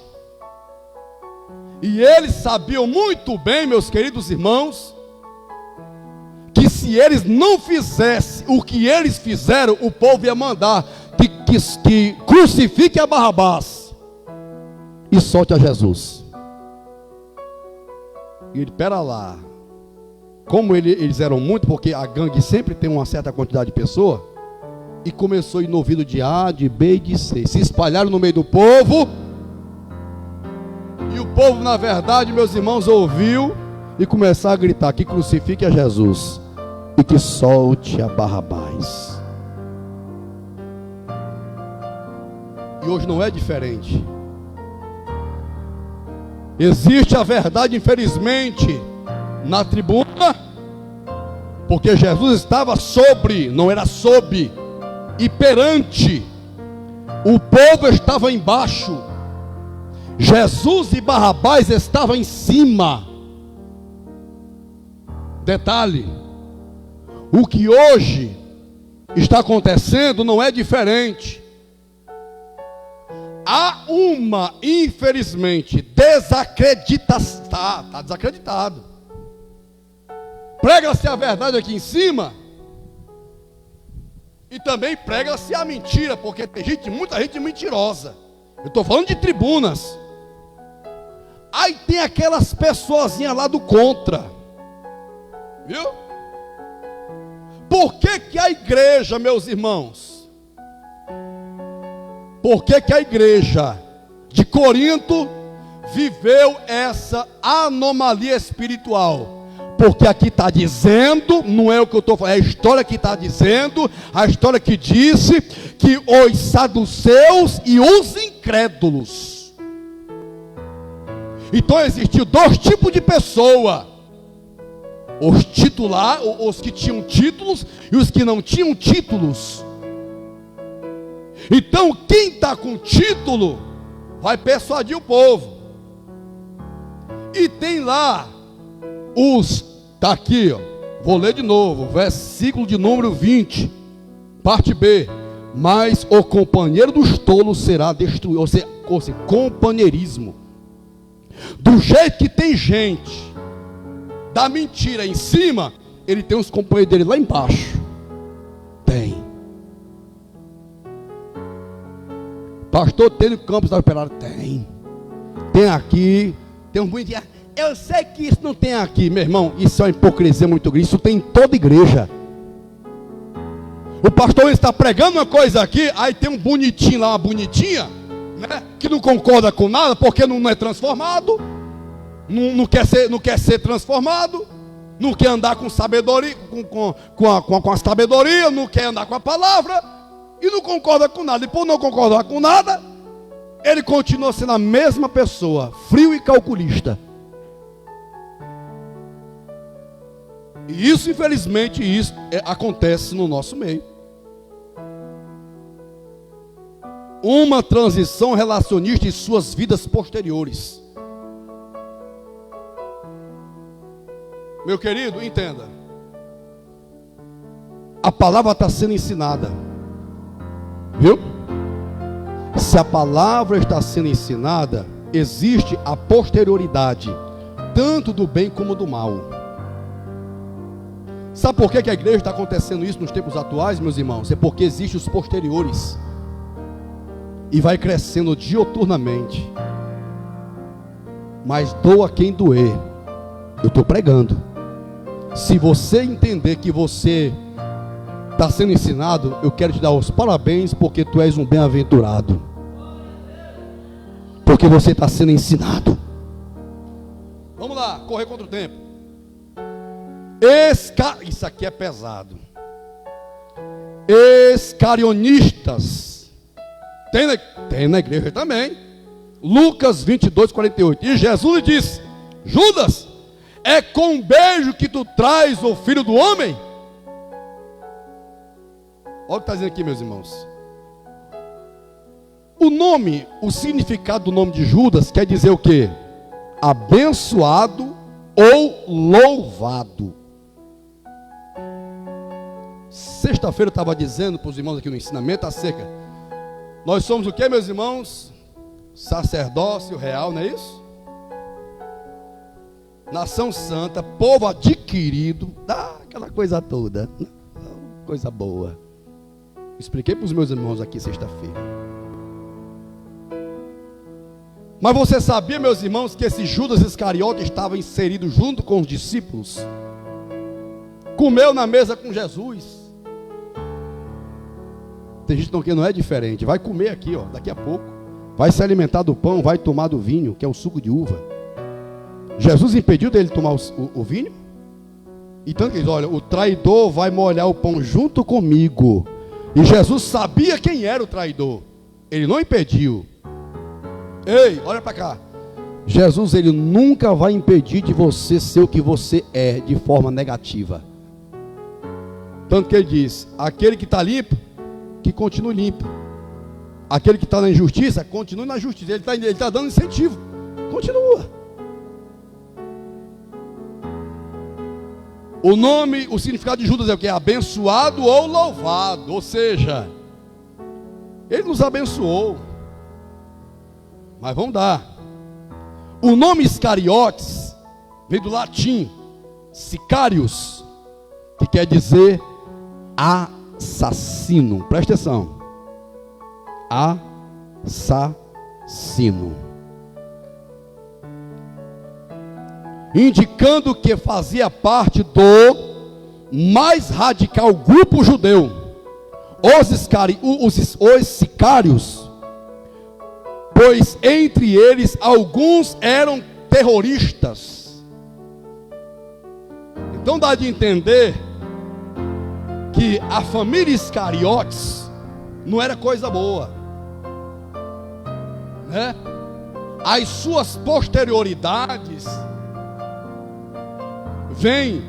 e eles sabiam muito bem, meus queridos irmãos, que se eles não fizessem o que eles fizeram, o povo ia mandar que crucifique a Barrabás e solte a Jesus. E ele, pera lá, como eles eram muito, porque a gangue sempre tem uma certa quantidade de pessoa, e começou a ir no ouvido de A, de B e de C, se espalharam no meio do povo, e o povo, na verdade, meus irmãos, ouviu e começaram a gritar: que crucifique a Jesus e que solte a Barrabás. E hoje não é diferente. Existe a verdade, infelizmente, na tribuna, porque Jesus estava sobre, não era sob, e perante. O povo estava embaixo, Jesus e Barrabás estavam em cima. Detalhe: o que hoje está acontecendo não é diferente. Há uma, infelizmente, desacreditação. Está desacreditado. Prega-se a verdade aqui em cima, e também prega-se a mentira, porque tem muita gente mentirosa. Eu estou falando de tribunas. Aí tem aquelas pessoazinhas lá do contra. Viu? Por que a igreja, meus irmãos? Por que a igreja de Corinto viveu essa anomalia espiritual? Porque aqui está dizendo, não é o que eu estou falando, é a história que está dizendo, a história que disse que os saduceus e os incrédulos. Então existiu 2 tipos de pessoa: os que tinham títulos e os que não tinham títulos. Então quem está com título vai persuadir o povo. E tem lá está aqui, ó, vou ler de novo, versículo de número 20, parte B. Mas o companheiro dos tolos será destruído. Ou seja, companheirismo. Do jeito que tem gente da mentira em cima, ele tem os companheiros dele lá embaixo. Tem. Pastor Tênio Campos da Operária, tem. Tem aqui, tem um bonitinho. Eu sei que isso não tem aqui, meu irmão. Isso é uma hipocrisia muito grande. Isso tem em toda igreja. O pastor está pregando uma coisa aqui, aí tem um bonitinho lá, uma bonitinha, né, que não concorda com nada, porque não é transformado, não quer ser transformado, não quer andar com sabedoria, com a sabedoria, não quer andar com a palavra, e não concorda com nada. E por não concordar com nada, ele continua sendo a mesma pessoa, frio e calculista. E isso, infelizmente, acontece no nosso meio. Uma transição relacionista em suas vidas posteriores. Meu querido, entenda. A palavra está sendo ensinada. Viu? Se a palavra está sendo ensinada, existe a posterioridade, tanto do bem como do mal. Sabe por que a igreja está acontecendo isso nos tempos atuais, meus irmãos? É porque existem os posteriores. E vai crescendo dioturnamente. Mas doa quem doer. Eu estou pregando. Se você entender que você está sendo ensinado, eu quero te dar os parabéns, porque tu és um bem-aventurado. Porque você está sendo ensinado. Vamos lá, correr contra o tempo. Isso aqui é pesado. Escarionistas. Tem na igreja também. Lucas 22, 48. E Jesus lhe disse: Judas, é com um beijo que tu traz o filho do homem? Olha o que está dizendo aqui, meus irmãos. O significado do nome de Judas quer dizer o quê? Abençoado ou louvado. Sexta-feira eu estava dizendo para os irmãos aqui no ensinamento acerca. Nós somos o que, meus irmãos? Sacerdócio real, não é isso? Nação santa, povo adquirido, aquela coisa toda, coisa boa. Expliquei para os meus irmãos aqui sexta-feira. Mas você sabia, meus irmãos, que esse Judas Iscariote estava inserido junto com os discípulos? Comeu na mesa com Jesus. Tem gente que não é diferente. Vai comer aqui, ó, daqui a pouco. Vai se alimentar do pão, vai tomar do vinho, que é o suco de uva. Jesus impediu dele tomar o vinho? E tanto que ele diz, olha, o traidor vai molhar o pão junto comigo. E Jesus sabia quem era o traidor. Ele não impediu. Ei, olha para cá. Jesus, ele nunca vai impedir de você ser o que você é de forma negativa. Tanto que ele diz, aquele que está limpo, que continue limpo. Aquele que está na injustiça, continue na justiça. Ele está dando incentivo. Continua. O significado de Judas é o que? Abençoado ou louvado. Ou seja, ele nos abençoou. Mas vamos dar. O nome Iscariotes vem do latim Sicarius, que quer dizer assassino. Presta atenção. Assassino. Indicando que fazia parte do mais radical grupo judeu. Os sicários, pois entre eles alguns eram terroristas. Então dá de entender que a família Iscariotes não era coisa boa, né? As suas posterioridades vêm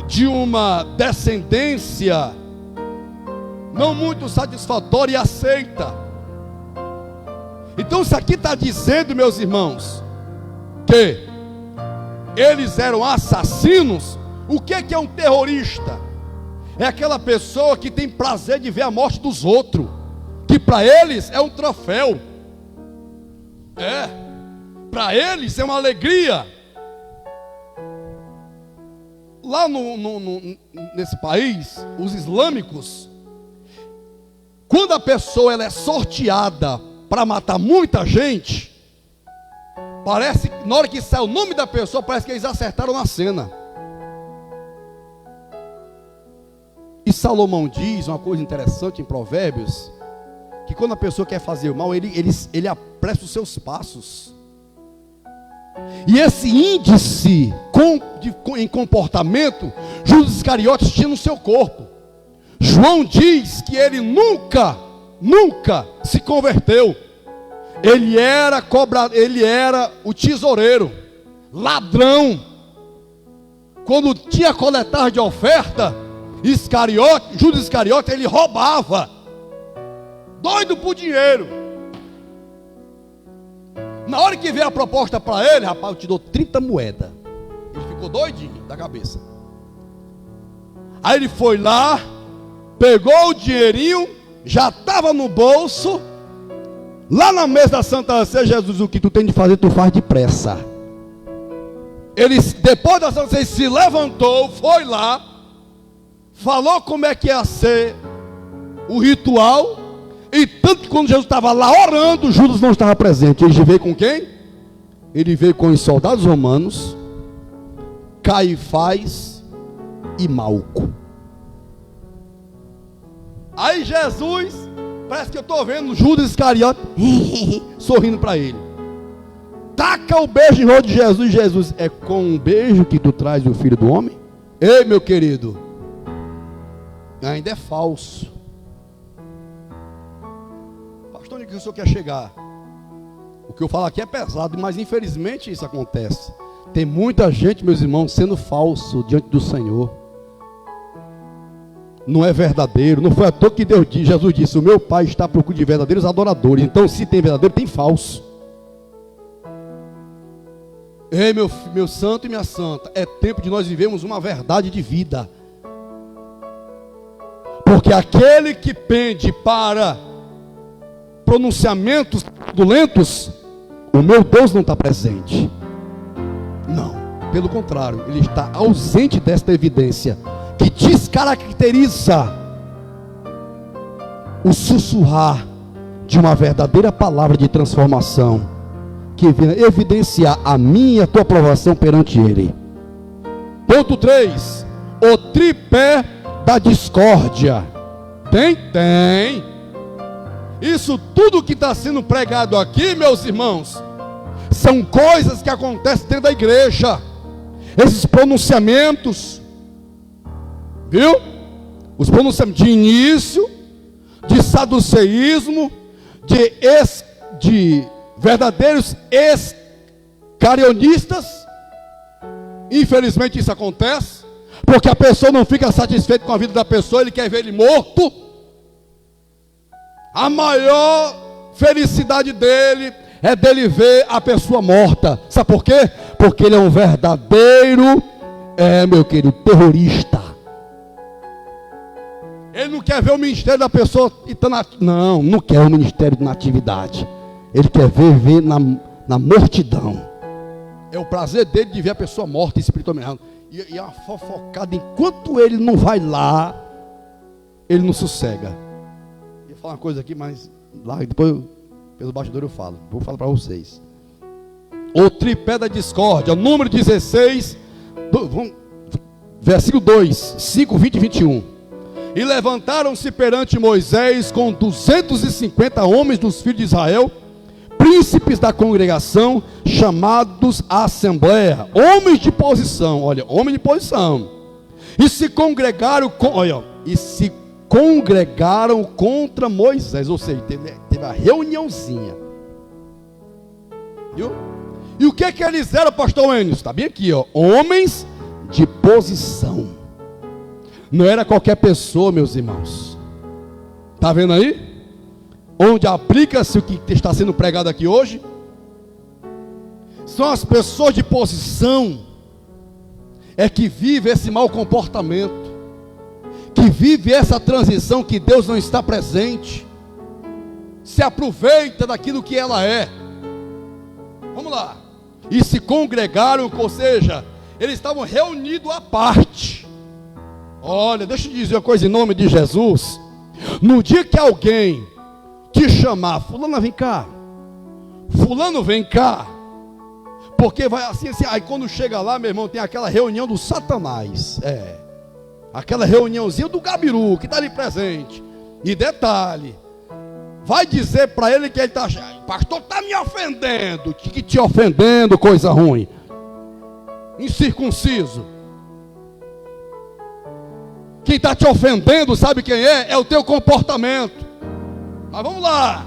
de uma descendência não muito satisfatória, e aceita. Então isso aqui está dizendo, meus irmãos, que eles eram assassinos. O que é um terrorista? É aquela pessoa que tem prazer de ver a morte dos outros, que para eles é um troféu, para eles é uma alegria. Lá nesse país, os islâmicos, quando a pessoa ela é sorteada para matar muita gente, parece que na hora que sai o nome da pessoa, parece que eles acertaram na cena. E Salomão diz uma coisa interessante em Provérbios, que quando a pessoa quer fazer o mal, ele apressa os seus passos. E esse índice em comportamento, Judas Iscariotes tinha no seu corpo. João diz que ele nunca se converteu. Ele era o tesoureiro, ladrão. Quando tinha coletar de oferta, Judas Iscariotes, ele roubava, doido por dinheiro. Na hora que veio a proposta para ele, rapaz, eu te dou 30 moedas. Ele ficou doidinho da cabeça. Aí ele foi lá, pegou o dinheirinho, já estava no bolso. Lá na mesa da Santa Ceia, Jesus, o que tu tem de fazer, tu faz depressa. Ele, depois da Santa Ceia, se levantou, foi lá, falou como é que ia ser o ritual. E tanto que quando Jesus estava lá orando, Judas não estava presente. Ele veio com quem? Ele veio com os soldados romanos, Caifás e Malco. Aí Jesus, parece que eu estou vendo Judas Iscariotes sorrindo para ele. Taca o beijo em rosto de Jesus. Jesus, é com um beijo que tu traz o Filho do Homem? Ei, meu querido, ainda é falso. Pastor, onde que o senhor quer chegar? O que eu falo aqui é pesado, mas infelizmente isso acontece. Tem muita gente, meus irmãos, sendo falso diante do Senhor. Não é verdadeiro. Não foi à toa que Jesus disse: o meu Pai está à procura de verdadeiros adoradores. Então, se tem verdadeiro, tem falso. Ei, meu santo e minha santa, é tempo de nós vivermos uma verdade de vida. Porque aquele que pende para pronunciamentos fraudulentos, o meu Deus não está presente. Não, pelo contrário, ele está ausente desta evidência que descaracteriza o sussurrar de uma verdadeira palavra de transformação, que vem evidenciar a minha e a tua aprovação perante ele. Ponto 3, o tripé da discórdia. Tem. Isso tudo que está sendo pregado aqui, meus irmãos, são coisas que acontecem dentro da igreja. Esses pronunciamentos, viu? Os pronunciamentos de início, de saduceísmo, de verdadeiros escarionistas. Infelizmente isso acontece, porque a pessoa não fica satisfeita com a vida da pessoa, ele quer ver ele morto. A maior felicidade dele é dele ver a pessoa morta. Sabe por quê? Porque ele é um verdadeiro, meu querido, terrorista. Ele não quer ver o ministério da pessoa não quer o ministério de natividade. Ele quer ver na mortidão. É o prazer dele de ver a pessoa morta espiritualmente. E é uma fofocada. Enquanto ele não vai lá, ele não sossega. Ia falar uma coisa aqui, mas lá depois, pelo bastidor eu falo. Vou falar para vocês. O tripé da discórdia, número 16, versículo 2, 5, 20 e 21. E levantaram-se perante Moisés com 250 homens dos filhos de Israel, príncipes da congregação, chamados à assembleia, homens de posição. Olha, homens de posição. E se congregaram contra Moisés. Ou seja, teve uma reuniãozinha. Viu? E o que eles eram, pastor Enio? Está bem aqui, ó. Homens de posição. Não era qualquer pessoa, meus irmãos. Está vendo aí? Onde aplica-se o que está sendo pregado aqui hoje? São as pessoas de posição é que vive esse mau comportamento, que vive essa transição que Deus não está presente, se aproveita daquilo que ela é. Vamos lá. E se congregaram, ou seja, eles estavam reunidos à parte. Olha, deixa eu dizer uma coisa em nome de Jesus. No dia que alguém te chamar, fulano vem cá, fulano vem cá, porque vai assim, aí quando chega lá, meu irmão, tem aquela reunião do Satanás, aquela reuniãozinha do Gabiru, que está ali presente, e detalhe, vai dizer para ele que ele está, pastor, está me ofendendo, que te ofendendo, coisa ruim, incircunciso. Quem está te ofendendo, sabe quem é? É o teu comportamento. Mas vamos lá.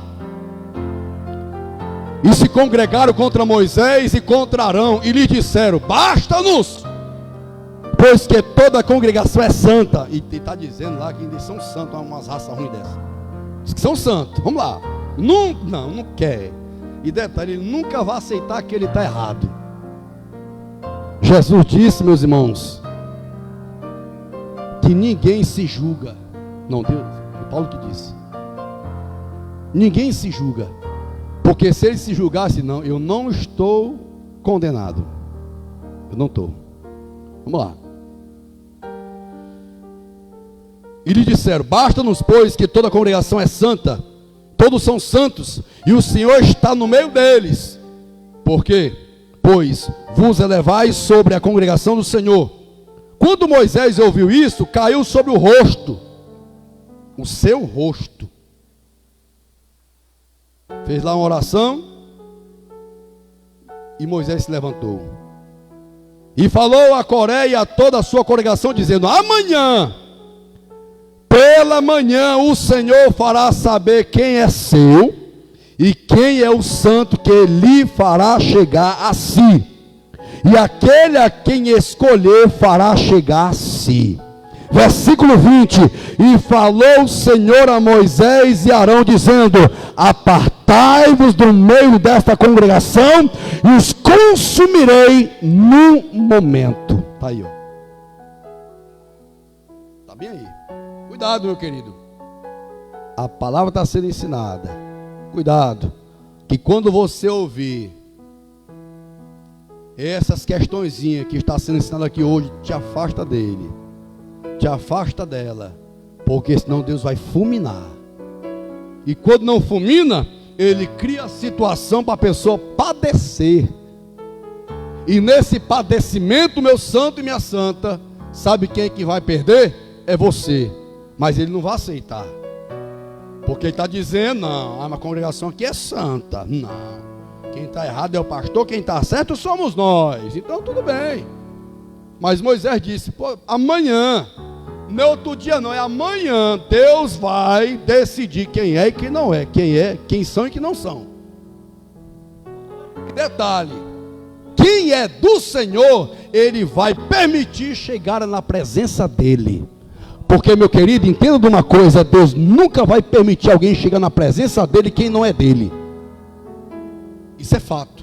E se congregaram contra Moisés e contra Arão, e lhe disseram: basta-nos, pois que toda a congregação é santa. E está dizendo lá que eles são santos, umas raças ruins dessas. Diz que são santos, vamos lá. Não quer. E detalhe, ele nunca vai aceitar que ele está errado. Jesus disse, meus irmãos, que ninguém se julga. Não, Deus, foi Paulo que disse. Ninguém se julga. Porque se ele se julgasse, não, eu não estou condenado. Eu não estou. Vamos lá. E lhe disseram: basta-nos, pois, que toda a congregação é santa, todos são santos, e o Senhor está no meio deles. Por quê? Pois vos elevais sobre a congregação do Senhor. Quando Moisés ouviu isso, caiu sobre o rosto, o seu rosto. Fez lá uma oração, e Moisés se levantou. E falou a Coré e a toda a sua congregação, dizendo: amanhã, pela manhã, o Senhor fará saber quem é seu, e quem é o santo que lhe fará chegar a si. E aquele a quem escolher fará chegar a si. Versículo 20. E falou o Senhor a Moisés e Arão, dizendo: apartai-vos do meio desta congregação, e os consumirei num momento. Está aí, ó. Está bem aí. Cuidado, meu querido. A palavra está sendo ensinada. Cuidado, que quando você ouvir essas questõezinhas que está sendo ensinado aqui hoje, te afasta dele, te afasta dela, porque senão Deus vai fulminar. E quando não fulmina, ele cria a situação para a pessoa padecer. E nesse padecimento, meu santo e minha santa, sabe quem é que vai perder? É você. Mas ele não vai aceitar, porque ele está dizendo: não, a congregação aqui é santa. Não, quem está errado é o pastor, quem está certo somos nós. Então tudo bem. Mas Moisés disse: pô, amanhã, não é outro dia não, é amanhã, Deus vai decidir quem é e quem não é, quem são e quem não são. Detalhe, quem é do Senhor, ele vai permitir chegar na presença dele. Porque, meu querido, entenda de uma coisa: Deus nunca vai permitir alguém chegar na presença dele quem não é dele. Isso é fato.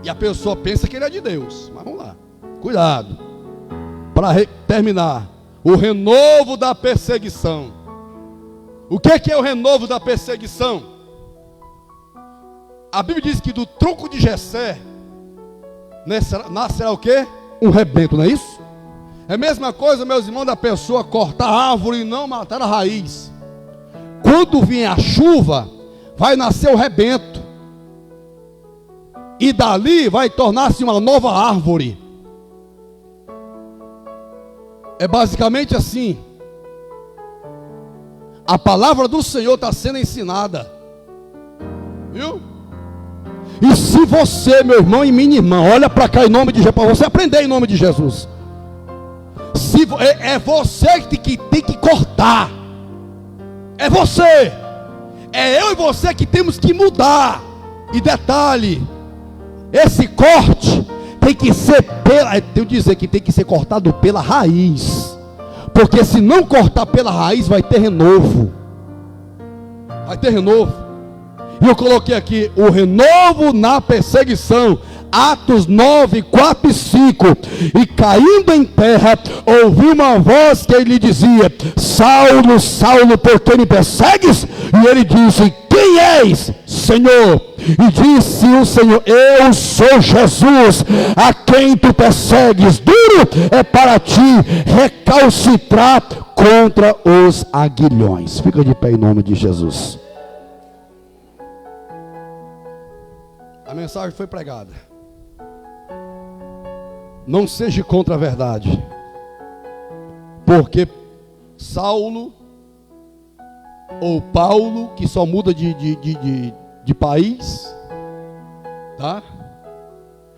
E a pessoa pensa que ele é de Deus. Mas vamos lá, cuidado. Para terminar, o renovo da perseguição. O que é o renovo da perseguição? A Bíblia diz que do tronco de Jessé nascerá o quê? Um rebento, não é isso? É a mesma coisa, meus irmãos, da pessoa cortar a árvore e não matar a raiz. Quando vier a chuva, vai nascer o rebento, e dali vai tornar-se uma nova árvore. É basicamente assim. A palavra do Senhor está sendo ensinada, viu? E se você, meu irmão e minha irmã, olha para cá em nome de Jesus, para você aprender em nome de Jesus. É você que tem que cortar. É você. É eu e você que temos que mudar. E detalhe, esse corte tem que ser tenho que dizer que tem que ser cortado pela raiz. Porque se não cortar pela raiz, vai ter renovo. Vai ter renovo. E eu coloquei aqui o renovo na perseguição. Atos 9, 4 e 5. E caindo em terra, ouviu uma voz que lhe dizia: Saulo, Saulo, por que me persegues? E ele disse: quem és, Senhor? E disse o Senhor: eu sou Jesus, a quem tu persegues. Duro é para ti recalcitrar contra os aguilhões. Fica de pé em nome de Jesus. A mensagem foi pregada. Não seja contra a verdade, porque Saulo ou Paulo, que só muda de país, tá?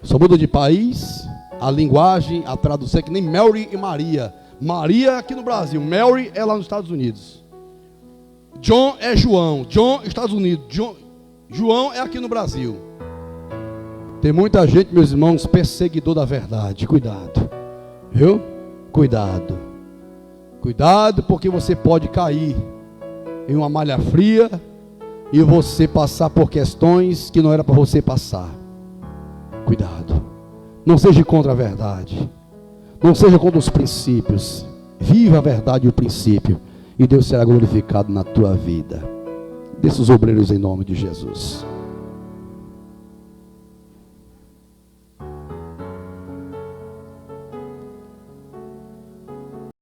Só muda de país, a linguagem, a tradução é que nem Mary e Maria. Maria é aqui no Brasil, Mary é lá nos Estados Unidos. John é João, John Estados Unidos, João é aqui no Brasil. Tem muita gente, meus irmãos, perseguidor da verdade. Cuidado, viu? Cuidado. Cuidado, porque você pode cair em uma malha fria e você passar por questões que não era para você passar. Cuidado. Não seja contra a verdade. Não seja contra os princípios. Viva a verdade e o princípio, e Deus será glorificado na tua vida. Desses obreiros em nome de Jesus.